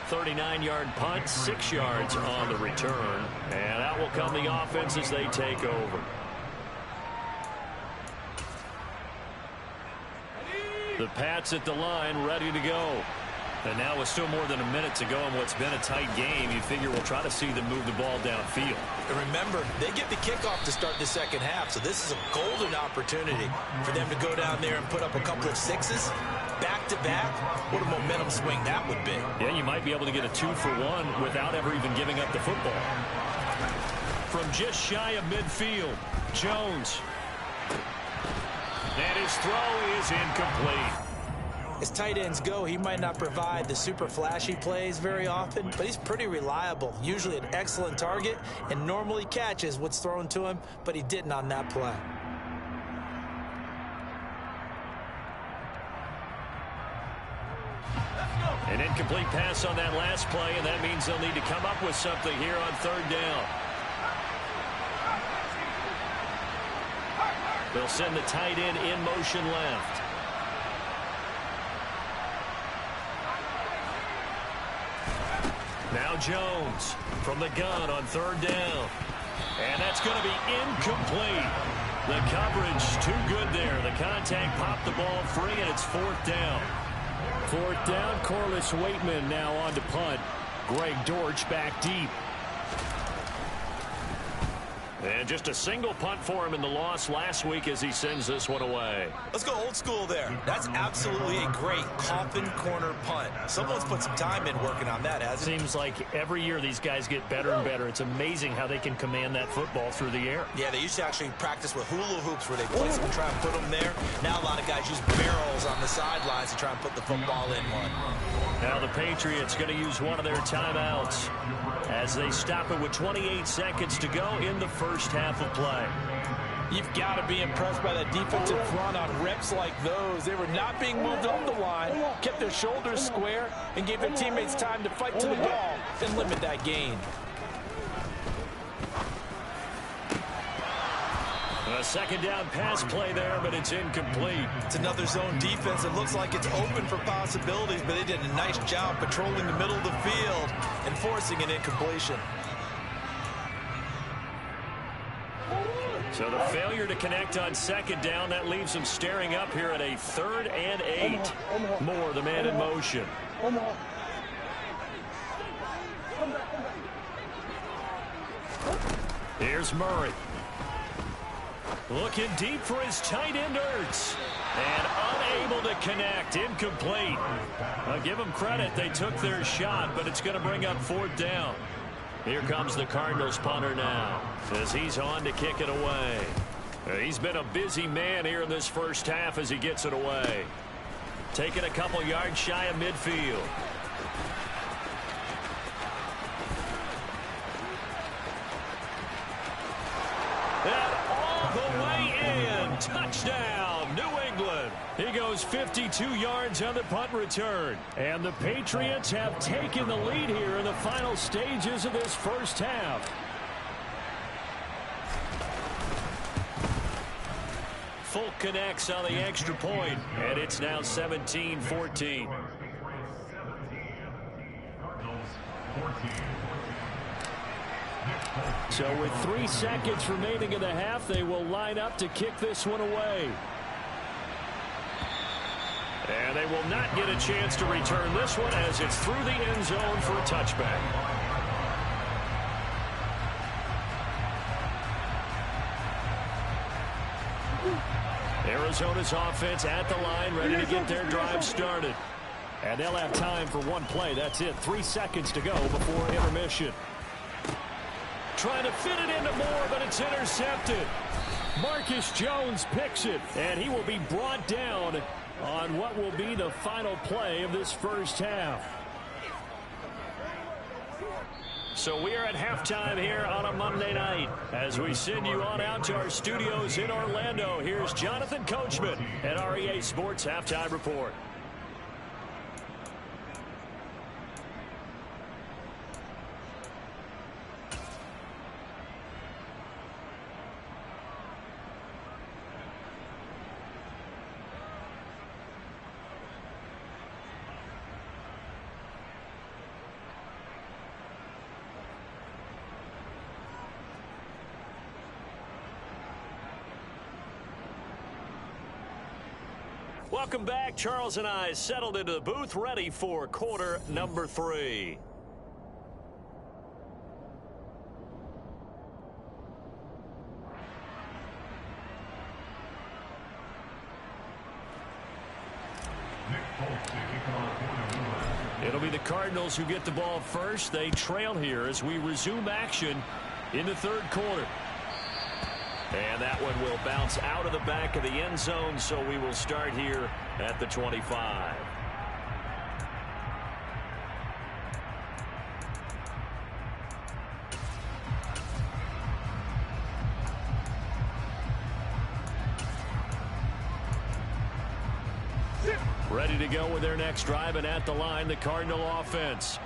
39-yard punt, 6 yards on the return. And out will come the offense as they take over. The Pats at the line, ready to go. And now with still more than a minute to go in what's been a tight game, you figure we'll try to see them move the ball downfield. And remember, they get the kickoff to start the 2nd half, so this is a golden opportunity for them to go down there and put up a couple of 6s back-to-back. What a momentum swing that would be. Yeah, you might be able to get a 2-for-1 without ever even giving up the football. From just shy of midfield, Jones. And his throw is incomplete. As tight ends go, he might not provide the super flashy plays very often, but he's pretty reliable, usually an excellent target, and normally catches what's thrown to him, but he didn't on that play. An incomplete pass on that last play, and that means they'll need to come up with something here on 3rd down. They'll send the tight end in motion left. Now Jones from the gun on 3rd down. And that's going to be incomplete. The coverage too good there. The contact popped the ball free, and it's 4th down. 4th down, Corliss Waitman now on to punt. Greg Dortch back deep. And just a single punt for him in the loss last week as he sends this one away. Let's go old school there. That's absolutely a great coffin corner punt. Someone's put some time in working on that, hasn't it? Seems like every year these guys get better and better. It's amazing how they can command that football through the air. Yeah, they used to actually practice with hula hoops where they place them and try and put them there. Now a lot of guys use barrels on the sidelines to try and put the football in one. Now the Patriots going to use one of their timeouts as they stop it with 28 seconds to go in the first half of play. You've got to be impressed by that defensive front on reps like those. They were not being moved up the line, kept their shoulders square, and gave their teammates time to fight to the ball and limit that gain. A 2nd down pass play there, but it's incomplete. It's another zone defense. It looks like it's open for possibilities, but they did a nice job patrolling the middle of the field and forcing an incompletion. So the failure to connect on 2nd down, that leaves them staring up here at a 3rd and 8. Moore, the man in motion. Here's Murray. Looking deep for his tight end, Ertz. And unable to connect. Incomplete. I'll give them credit. They took their shot, but it's going to bring up 4th down. Here comes the Cardinals punter now as he's on to kick it away. He's been a busy man here in this first half as he gets it away. Taking a couple yards shy of midfield. And all the way in. Touchdown, New England. He goes 52 yards on the punt return. And the Patriots have taken the lead here in the final stages of this first half. Folk connects on the extra point, and it's now 17-14. So with 3 seconds remaining in the half, they will line up to kick this one away. And they will not get a chance to return this one as it's through the end zone for a touchback. Arizona's offense at the line, ready to get their drive started. And they'll have time for one play. That's it. 3 seconds to go before intermission. Trying to fit it into Moore, but it's intercepted. Marcus Jones picks it, and he will be brought down on what will be the final play of this first half. So we are at halftime here on a Monday night. As we send you on out to our studios in Orlando, here's Jonathan Coachman at REA Sports Halftime Report. Welcome back. Charles and I settled into the booth, ready for quarter number 3. It'll be the Cardinals who get the ball first. They trail here as we resume action in the third quarter. And that one will bounce out of the back of the end zone, so we will start here at the 25. Ready to go with their next drive, and at the line, the Cardinal offense.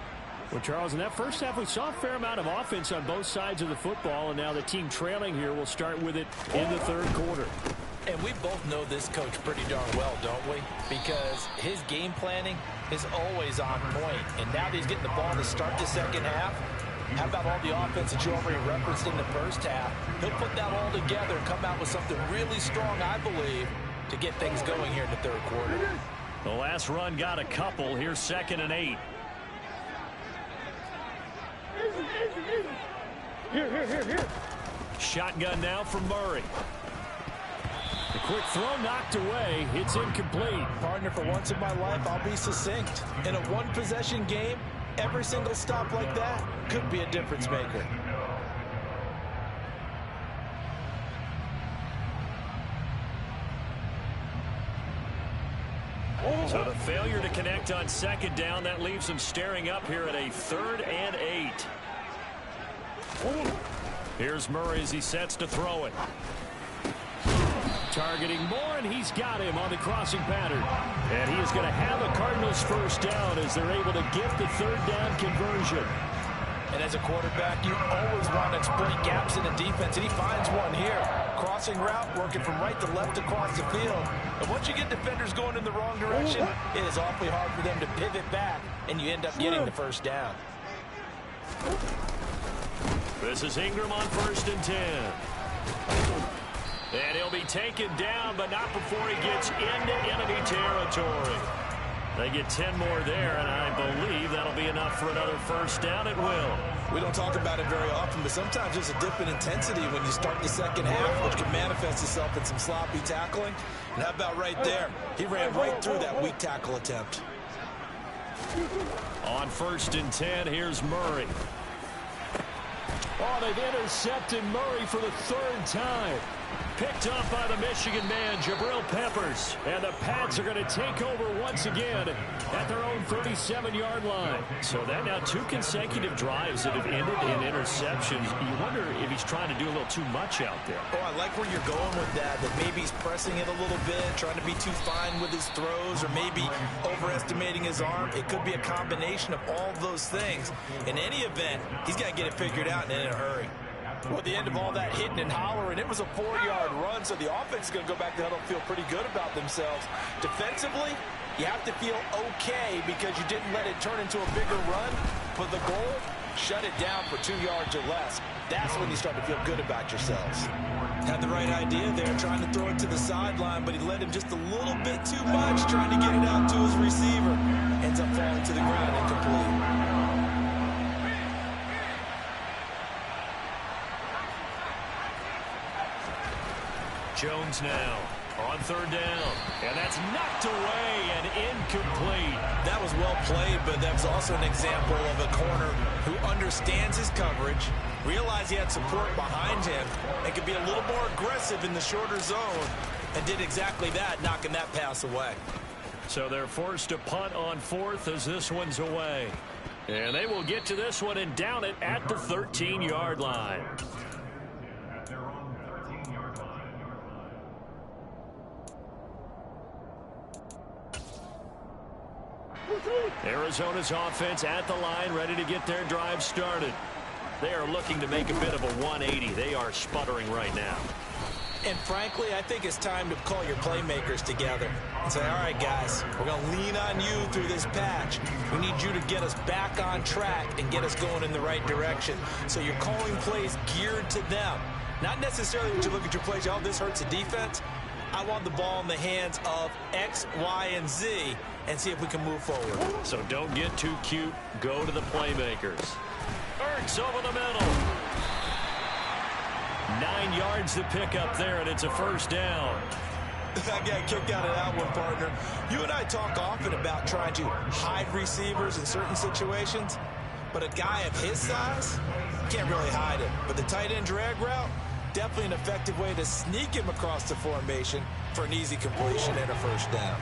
Well, Charles, in that first half, we saw a fair amount of offense on both sides of the football, and now the team trailing here will start with it in the third quarter. And we both know this coach pretty darn well, don't we? Because his game planning is always on point. And now that he's getting the ball to start the second half, how about all the offense that you already referenced in the first half? He'll put that all together and come out with something really strong, I believe, to get things going here in the third quarter. The last run got a couple. Here's 2nd and 8. Here. Shotgun now from Murray. The quick throw knocked away. It's incomplete. Partner, for once in my life, I'll be succinct. In a one-possession game, every single stop like that could be a difference maker. So the failure to connect on 2nd down, that leaves them staring up here at a 3rd and 8. Here's Murray as he sets to throw it. Targeting Moore, and he's got him on the crossing pattern. And he is going to have a Cardinals first down as they're able to get the 3rd down conversion. And as a quarterback, you always want to exploit gaps in the defense, and he finds one here. Crossing route, working from right to left across the field. And once you get defenders going in the wrong direction, it is awfully hard for them to pivot back, and you end up getting the first down. This is Ingram on 1st and 10. And he'll be taken down, but not before he gets into enemy territory. They get 10 more there, and I believe that'll be enough for another first down. It will. We don't talk about it very often, but sometimes there's a dip in intensity when you start the second half, which can manifest itself in some sloppy tackling. And how about right there? He ran right through that weak tackle attempt. On 1st and 10, here's Murray. Oh, they've intercepted Murray for the third time. Picked up by the Michigan man, Jabril Peppers. And the Pats are going to take over once again at their own 37-yard line. So that now 2 consecutive drives that have ended in interceptions. You wonder if he's trying to do a little too much out there. Oh, I like where you're going with that maybe he's pressing it a little bit, trying to be too fine with his throws, or maybe overestimating his arm. It could be a combination of all those things. In any event, he's got to get it figured out and in a hurry. Well, at the end of all that hitting and hollering, it was a 4-yard run, so the offense is going to go back to huddle, feel pretty good about themselves. Defensively, you have to feel okay because you didn't let it turn into a bigger run, but the goal, shut it down for 2 yards or less. That's when you start to feel good about yourselves. Had the right idea there, trying to throw it to the sideline, but he led him just a little bit too much, trying to get it out to his receiver. Ends up falling to the ground incomplete. Jones now on 3rd down, and that's knocked away and incomplete. That was well played, but that's also an example of a corner who understands his coverage, realized he had support behind him, and could be a little more aggressive in the shorter zone, and did exactly that, knocking that pass away. So they're forced to punt on 4th as this one's away. And they will get to this one and down it at the 13-yard line. Arizona's offense at the line, ready to get their drive started. They are looking to make a bit of a 180. They are sputtering right now. And frankly, I think it's time to call your playmakers together and say, all right, guys, we're going to lean on you through this patch. We need you to get us back on track and get us going in the right direction. So you're calling plays geared to them. Not necessarily when you look at your plays, oh, this hurts the defense. I want the ball in the hands of X, Y, and Z and see if we can move forward. So don't get too cute. Go to the playmakers. Ertz over the middle. 9 yards to pick up there, and it's a 1st down. I got a kick out of that one, partner. You and I talk often about trying to hide receivers in certain situations, but a guy of his size can't really hide him. But the tight end drag route, definitely an effective way to sneak him across the formation for an easy completion and a 1st down.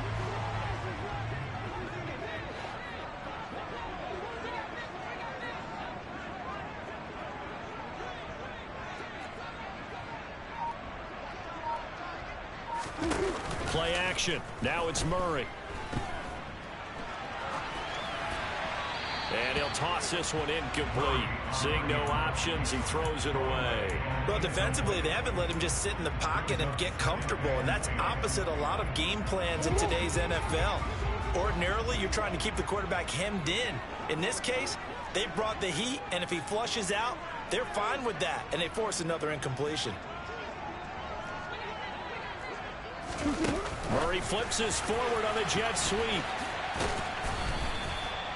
Play action. Now it's Murray. And he'll toss this one incomplete. Seeing no options, he throws it away. Well, defensively, they haven't let him just sit in the pocket and get comfortable, and that's opposite a lot of game plans in today's NFL. Ordinarily, you're trying to keep the quarterback hemmed in. In this case, they brought the heat, and if he flushes out, they're fine with that, and they force another incompletion. Murray flips this forward on the jet sweep.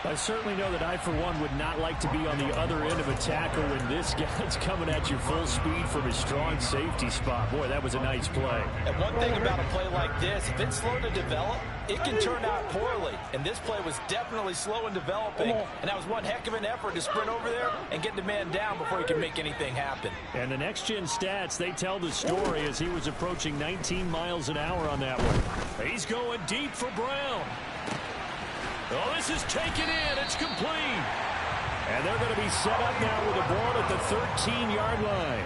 I certainly know that I, for one, would not like to be on the other end of a tackle when this guy's coming at you full speed from his strong safety spot. Boy, that was a nice play. And one thing about a play like this, if it's slow to develop, it can turn out poorly. And this play was definitely slow in developing. And that was one heck of an effort to sprint over there and get the man down before he can make anything happen. And the next-gen stats, they tell the story as he was approaching 19 miles an hour on that one. He's going deep for Brown. Oh, this is taken in. It's complete. And they're going to be set up now with a ball at the 13-yard line.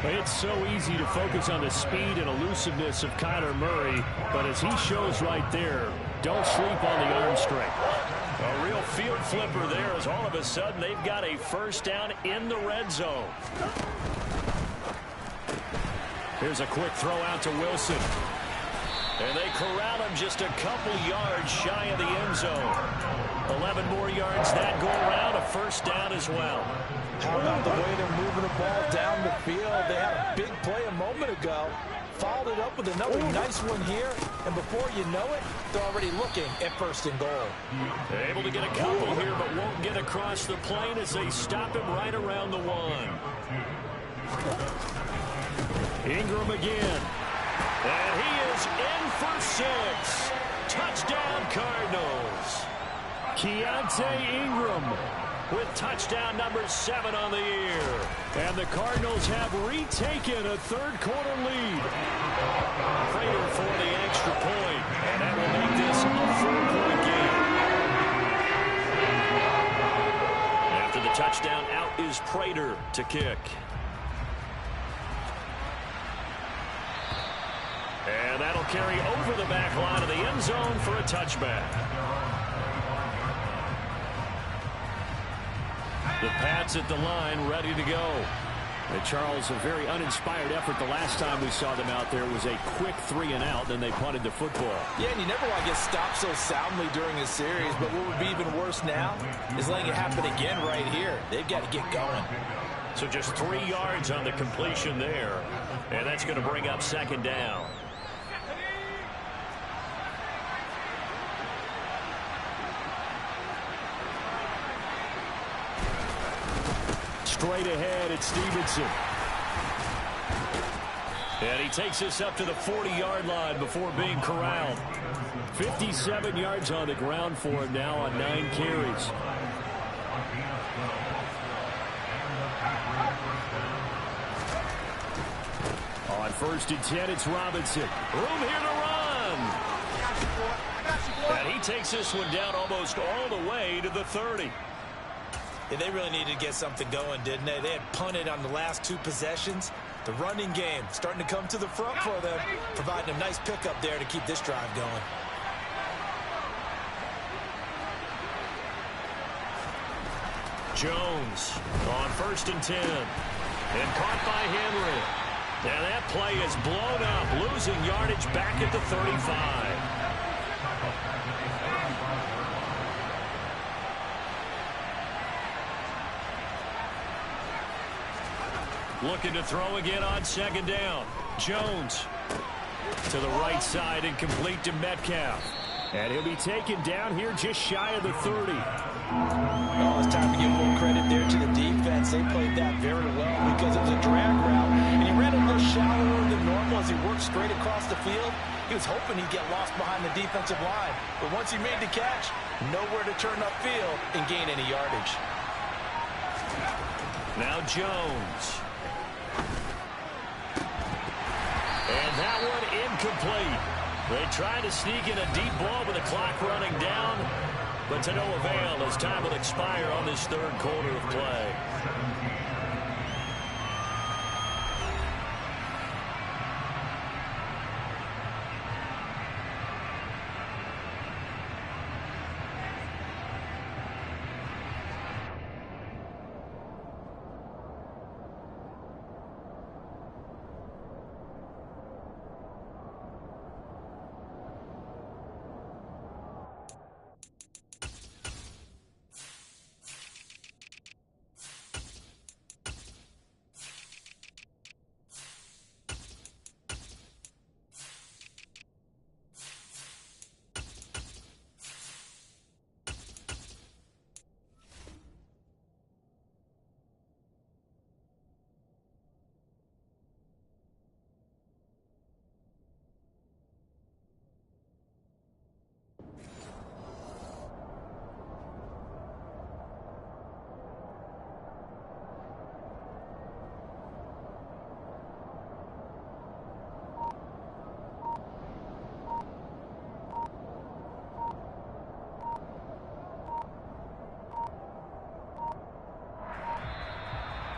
It's so easy to focus on the speed and elusiveness of Kyler Murray, but as he shows right there, don't sleep on the arm strength. A real field flipper there as all of a sudden they've got a 1st down in the red zone. Here's a quick throw out to Wilson. And they corral him just a couple yards shy of the end zone. 11 more yards that go around, a 1st down as well. How about the way they're moving the ball down the field? They had a big play a moment ago, followed it up with another nice one here, and before you know it, they're already looking at 1st and goal. They're able to get a couple here, but won't get across the plane as they stop him right around the 1. Ingram again. And he is in for 6. Touchdown, Cardinals. Keontae Ingram with touchdown number 7 on the year. And the Cardinals have retaken a third-quarter lead. Prater for the extra point, and that will make this a 4-point game. After the touchdown, out is Prater to kick. And that'll carry over the back line of the end zone for a touchback. The Pats at the line, ready to go. And Charles, a very uninspired effort the last time we saw them out there was a quick 3-and-out, then they punted the football. Yeah, and you never want to get stopped so soundly during a series, but what would be even worse now is letting it happen again right here. They've got to get going. So just 3 yards on the completion there, and that's going to bring up second down. Straight ahead, it's Stevenson. And he takes us up to the 40-yard line before being corralled. 57 yards on the ground for him now on 9 carries. On 1st and 10, it's Robinson. Room here to run. And he takes this one down almost all the way to the 30. Yeah, they really needed to get something going, didn't they? They had punted on the last 2 possessions. The running game starting to come to the front for them, providing a nice pickup there to keep this drive going. Jones on 1st and 10. And caught by Henry. And that play is blown up, losing yardage back at the 35. Looking to throw again on 2nd down. Jones to the right side and complete to Metcalf. And he'll be taken down here just shy of the 30. Oh, it's time to give a little credit there to the defense. They played that very well because it was a drag route. And he ran a little shallower than normal as he worked straight across the field. He was hoping he'd get lost behind the defensive line. But once he made the catch, nowhere to turn upfield and gain any yardage. Now Jones. And that one incomplete. They tried to sneak in a deep ball with the clock running down, but to no avail as time will expire on this 3rd quarter of play.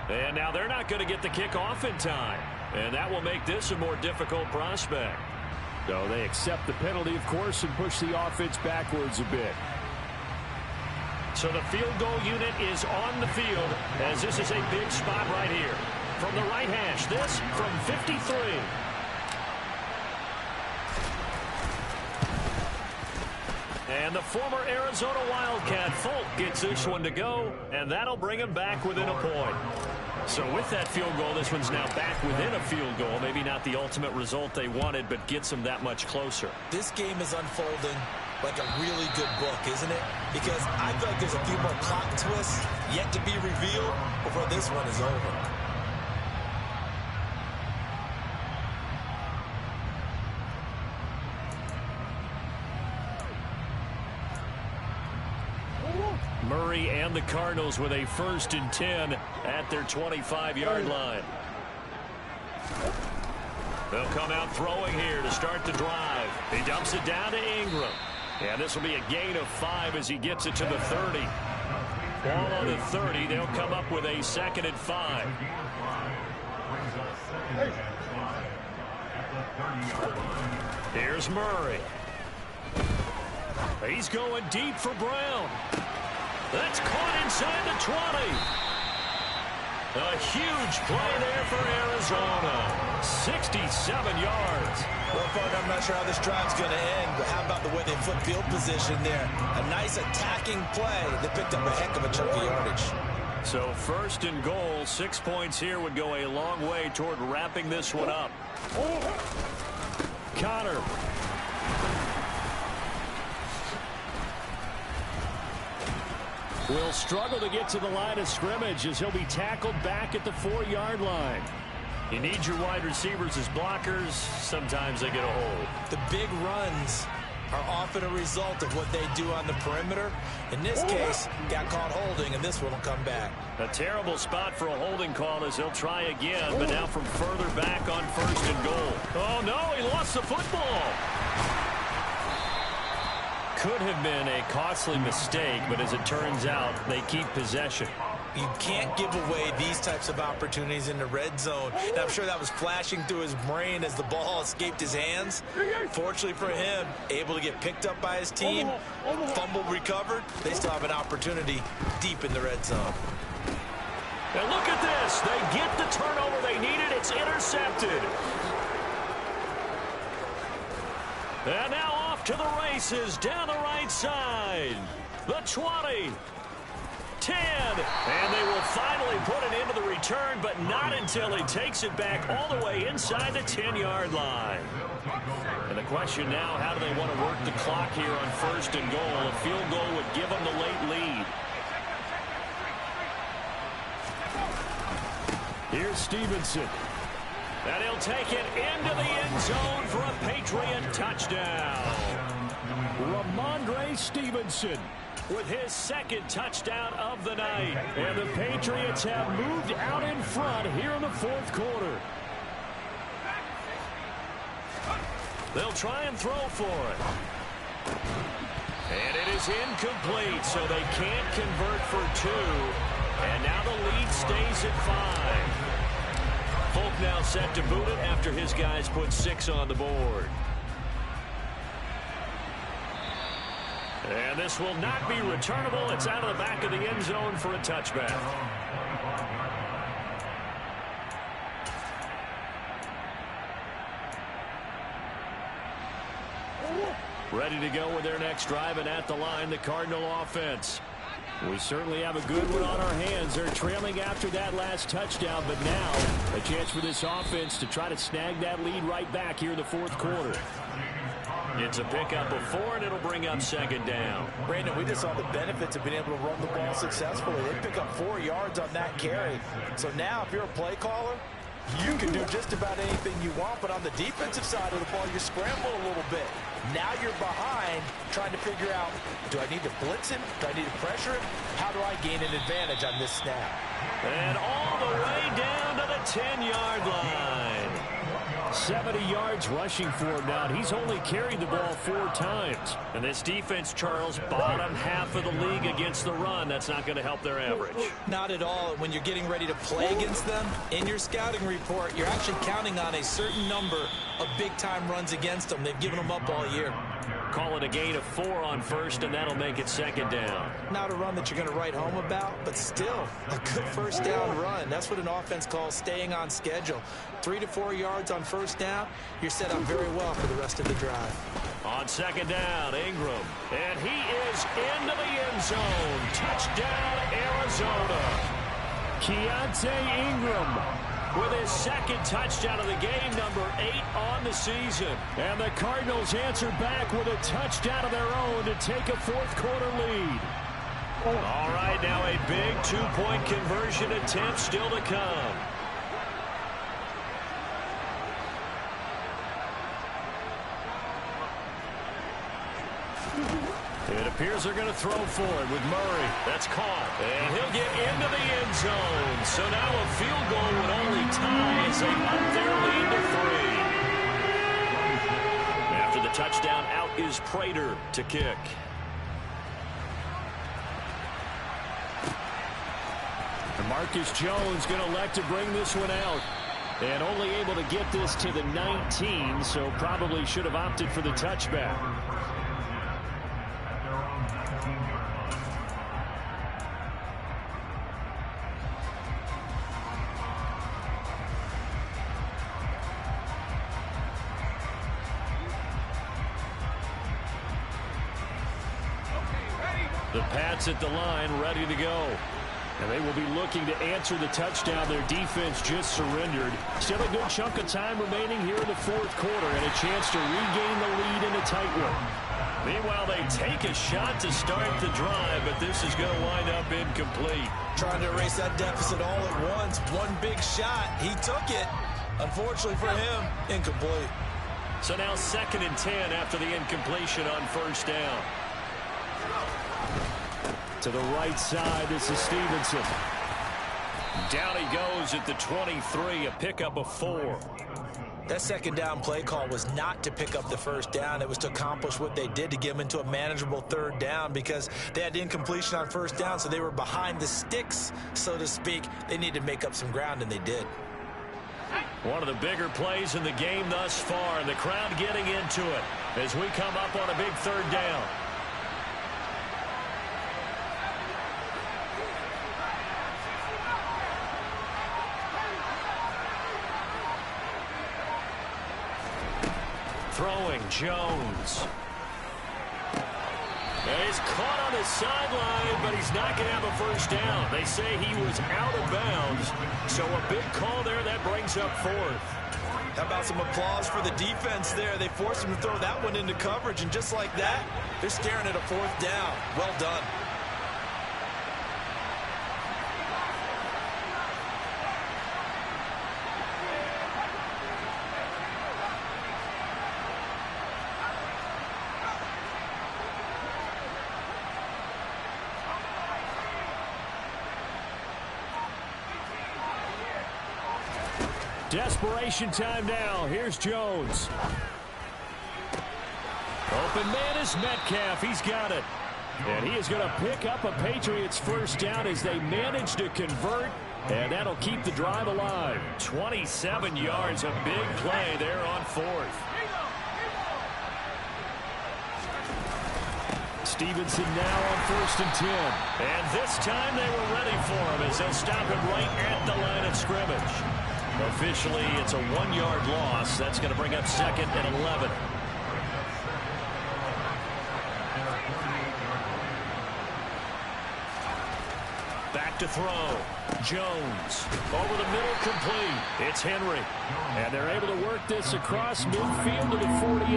And now they're not going to get the kickoff in time. And that will make this a more difficult prospect. So they accept the penalty, of course, and push the offense backwards a bit. So the field goal unit is on the field as this is a big spot right here. From the right hash, this from 53. And the former Arizona Wildcat, Folk, gets this one to go, and that'll bring him back within a point. So with that field goal, this one's now back within a field goal. Maybe not the ultimate result they wanted, but gets them that much closer. This game is unfolding like a really good book, isn't it? Because I feel like there's a few more clock twists yet to be revealed before this one is over. Murray and And the Cardinals with a 1st and 10 at their 25-yard line. They'll come out throwing here to start the drive. He dumps it down to Ingram. And this will be a gain of 5 as he gets it to the 30. Ball on the 30. They'll come up with a 2nd and 5. Here's Murray. He's going deep for Brown. That's caught inside the 20. A huge play there for Arizona. 67 yards. Well, partner, I'm not sure how this drive's going to end, but how about the way they flip field position there? A nice attacking play that picked up a heck of a chunk of yardage. So 1st and goal, 6 points here would go a long way toward wrapping this one up. Connor. Will struggle to get to the line of scrimmage as he'll be tackled back at the 4-yard line. You need your wide receivers as blockers. Sometimes they get a hold. The big runs are often a result of what they do on the perimeter. In this case, got caught holding, and this one will come back. A terrible spot for a holding call as he'll try again, but now from further back on 1st and goal. Oh, no, he lost the football. Could have been a costly mistake, but as it turns out, they keep possession. You can't give away these types of opportunities in the red zone. And I'm sure that was flashing through his brain as the ball escaped his hands. Fortunately for him, able to get picked up by his team, fumble recovered. They still have an opportunity deep in the red zone. And look at this. They get the turnover they needed. It's intercepted. And now off to the races down the right side. The 20. 10. And they will finally put it into the return, but not until he takes it back all the way inside the 10-yard line. And the question now, how do they want to work the clock here on 1st and goal? A field goal would give them the late lead. Here's Stevenson. And he'll take it into the end zone for a Patriot touchdown. Ramondre Stevenson with his 2nd touchdown of the night. And the Patriots have moved out in front here in the 4th quarter. They'll try and throw for it. And it is incomplete, so they can't convert for 2. And now the lead stays at 5. Folk now set to boot it after his guys put 6 on the board. And this will not be returnable. It's out of the back of the end zone for a touchback. Ready to go with their next drive, and at the line, the Cardinal offense. We certainly have a good one on our hands. They're trailing after that last touchdown, but now a chance for this offense to try to snag that lead right back here in the 4th quarter. It's a pickup of 4, and it'll bring up 2nd down. Brandon, we just saw the benefits of being able to run the ball successfully. They pick up 4 yards on that carry. So now if you're a play caller, you can do just about anything you want, but on the defensive side of the ball, you scramble a little bit. Now you're behind trying to figure out, do I need to blitz him? Do I need to pressure him? How do I gain an advantage on this snap? And all the way down to the 10-yard line. 70 yards rushing for him now. He's only carried the ball 4 times. And this defense, Charles, bottom half of the league against the run. That's not going to help their average. Not at all. When you're getting ready to play against them, in your scouting report, you're actually counting on a certain number of big-time runs against them. They've given them up all year. Call it a gain of 4 on 1st, and that'll make it 2nd down. Not a run that you're going to write home about, but still a good 1st down run. That's what an offense calls staying on schedule. 3 to 4 yards on 1st down, you're set up very well for the rest of the drive. On 2nd down, Ingram. And he is into the end zone. Touchdown, Arizona. Keontae Ingram with his 2nd touchdown of the game, number 8 on the season. And the Cardinals answer back with a touchdown of their own to take a 4th quarter lead. All right, now a big 2-point conversion attempt still to come. It appears they're going to throw for it with Murray. That's caught. And he'll get into the end zone. So now a field goal would only tie as they up their lead to 3. After the touchdown, out is Prater to kick. And Marcus Jones going to elect to bring this one out. And only able to get this to the 19, so probably should have opted for the touchback. The Pats at the line, ready to go. And they will be looking to answer the touchdown their defense just surrendered. Still a good chunk of time remaining here in the fourth quarter and a chance to regain the lead in a tight one. Meanwhile, they take a shot to start the drive, but this is going to wind up incomplete. Trying to erase that deficit all at once. One big shot. He took it. Unfortunately for him, incomplete. So now 2nd and 10 after the incompletion on first down. To the right side, this is Stevenson. Down he goes at the 23, a pickup of 4. That second down play call was not to pick up the first down. It was to accomplish what they did to get them into a manageable third down because they had incompletion on first down, so they were behind the sticks, so to speak. They needed to make up some ground, and they did. One of the bigger plays in the game thus far, and the crowd getting into it as we come up on a big third down. Throwing, Jones. And he's caught on the sideline, but he's not going to have a first down. They say he was out of bounds, so a big call there. That brings up 4th. How about some applause for the defense there? They forced him to throw that one into coverage, and just like that, they're staring at a 4th down. Well done. Desperation time now. Here's Jones. Open man is Metcalf. He's got it. And he is going to pick up a Patriots first down as they manage to convert. And that'll keep the drive alive. 27 yards, a big play there on 4th. Stevenson now on 1st and 10. And this time they were ready for him as they'll stop him right at the line of scrimmage. Officially, it's a 1-yard loss. That's going to bring up 2nd and 11. Back to throw. Jones. Over the middle, complete. It's Henry. And they're able to work this across midfield to the 48.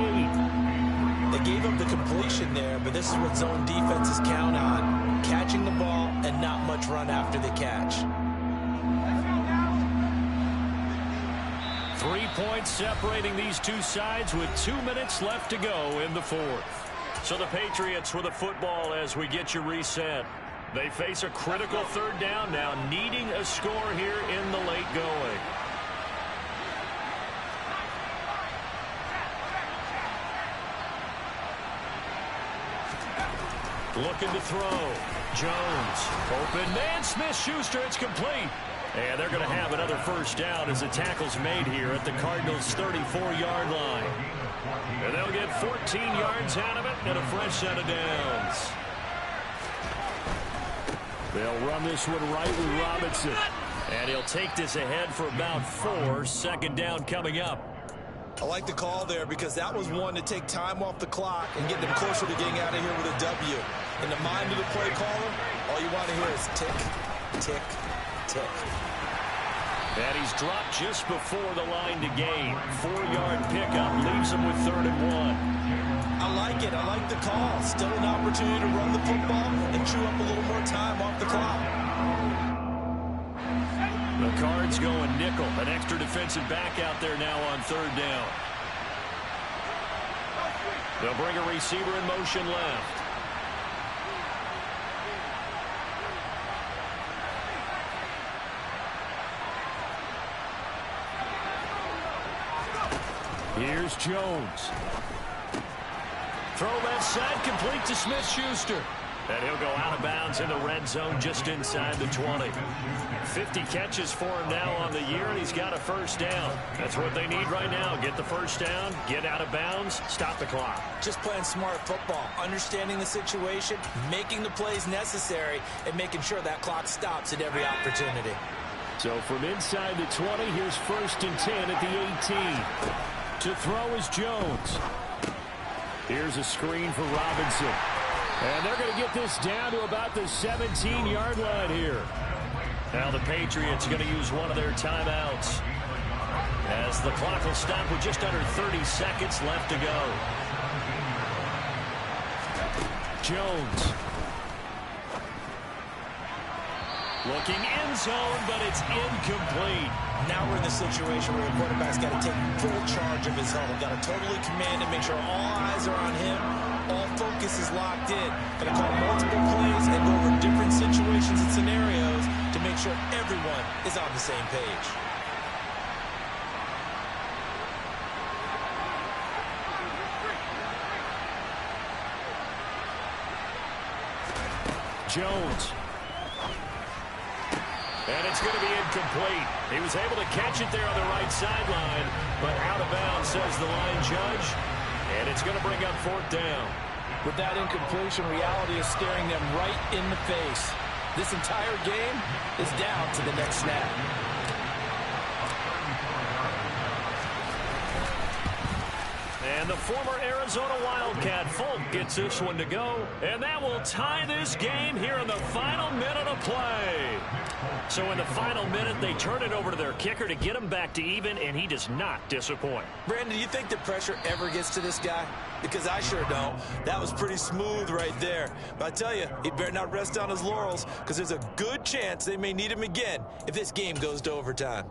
They gave up the completion there, but this is what zone defenses count on. Catching the ball and not much run after the catch. 3 points separating these two sides with 2 minutes left to go in the 4th. So the Patriots with the football as we get you reset. They face a critical third down now, needing a score here in the late going. Looking to throw. Jones. Open man. Smith-Schuster. It's complete. And they're going to have another first down as the tackle's made here at the Cardinals' 34-yard line. And they'll get 14 yards out of it and a fresh set of downs. They'll run this one right with Robinson. And he'll take this ahead for about 4. Second down coming up. I like the call there because that was one to take time off the clock and get them closer to getting out of here with a W. In the mind of the play caller, all you want to hear is tick, tick, tick. And he's dropped just before the line to gain. 4-yard pickup leaves him with 3rd and 1. I like it. I like the call. Still an opportunity to run the football and chew up a little more time off the clock. The Cards going nickel. An extra defensive back out there now on 3rd down. They'll bring a receiver in motion left. Here's Jones. Throw left side, complete to Smith-Schuster. And he'll go out of bounds in the red zone just inside the 20. 50 catches for him now on the year, and he's got a first down. That's what they need right now. Get the first down, get out of bounds, stop the clock. Just playing smart football, understanding the situation, making the plays necessary, and making sure that clock stops at every opportunity. So from inside the 20, here's 1st and 10 at the 18. To throw is Jones. Here's a screen for Robinson. And they're going to get this down to about the 17-yard line here. Now the Patriots are going to use one of their timeouts, as the clock will stop with just under 30 seconds left to go. Jones. Looking end zone, but it's incomplete. Now we're in the situation where the quarterback's got to take full charge of his huddle. Got to totally command and make sure all eyes are on him. All focus is locked in. Got to call multiple plays and go over different situations and scenarios to make sure everyone is on the same page. Jones. And it's going to be incomplete. He was able to catch it there on the right sideline, but out of bounds, says the line judge. And it's going to bring up 4th down. With that incompletion, reality is staring them right in the face. This entire game is down to the next snap. And the former Arizona Wildcat, Folk, gets this one to go. And that will tie this game here in the final minute of play. So in the final minute, they turn it over to their kicker to get him back to even, and he does not disappoint. Brandon, do you think the pressure ever gets to this guy? Because I sure don't. That was pretty smooth right there. But I tell you, he better not rest on his laurels, because there's a good chance they may need him again if this game goes to overtime.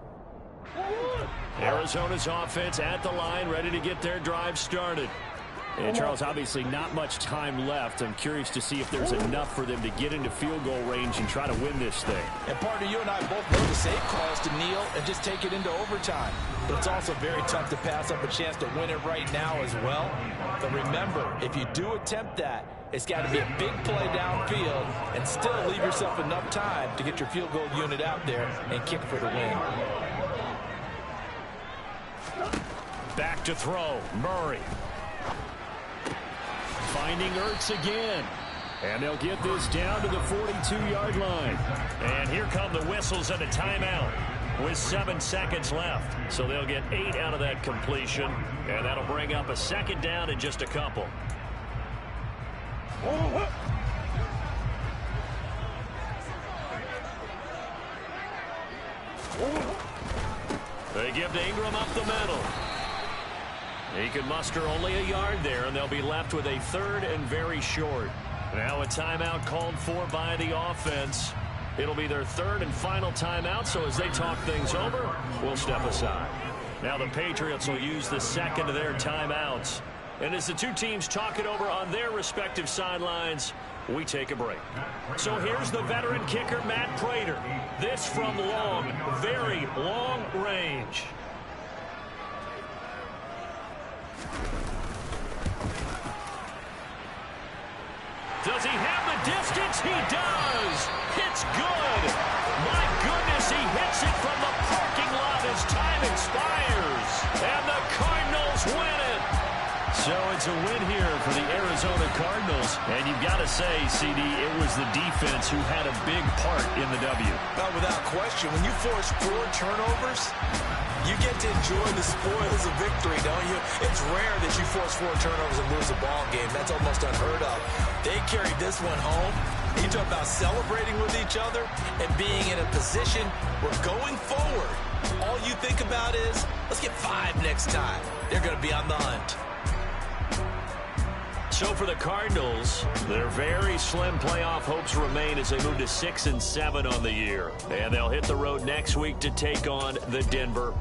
Arizona's offense at the line, ready to get their drive started. And Charles, obviously not much time left. I'm curious to see if there's enough for them to get into field goal range and try to win this thing. And partner, you and I both know the safe calls to kneel and just take it into overtime. But it's also very tough to pass up a chance to win it right now as well. But remember, if you do attempt that, it's got to be a big play downfield and still leave yourself enough time to get your field goal unit out there and kick for the win. Back to throw, Murray. Finding Ertz again. And they'll get this down to the 42-yard line. And here come the whistles and a timeout with 7 seconds left. So they'll get 8 out of that completion. And that'll bring up a 2nd down in just a couple. They give to Ingram up the middle. He can muster only a yard there, and they'll be left with a 3rd and very short. Now a timeout called for by the offense. It'll be their 3rd and final timeout, so as they talk things over, we'll step aside. Now the Patriots will use the 2nd of their timeouts. And as the two teams talk it over on their respective sidelines, we take a break. So here's the veteran kicker, Matt Prater. This from long, very long range. Does he have the distance? He does. It's good. My goodness, he hits it from the parking lot as time expires. And the Cardinals win it. So it's a win here for the Arizona Cardinals. And you've got to say, CD, it was the defense who had a big part in the W. Not without question. When you force 4 turnovers, you get to enjoy the spoils of victory, don't you? It's rare that you force 4 turnovers and lose a ball game. That's almost unheard of. They carried this one home. You talk about celebrating with each other and being in a position where going forward, all you think about is, let's get 5 next time. They're going to be on the hunt. So for the Cardinals, their very slim playoff hopes remain as they move to 6-7 on the year. And they'll hit the road next week to take on the Denver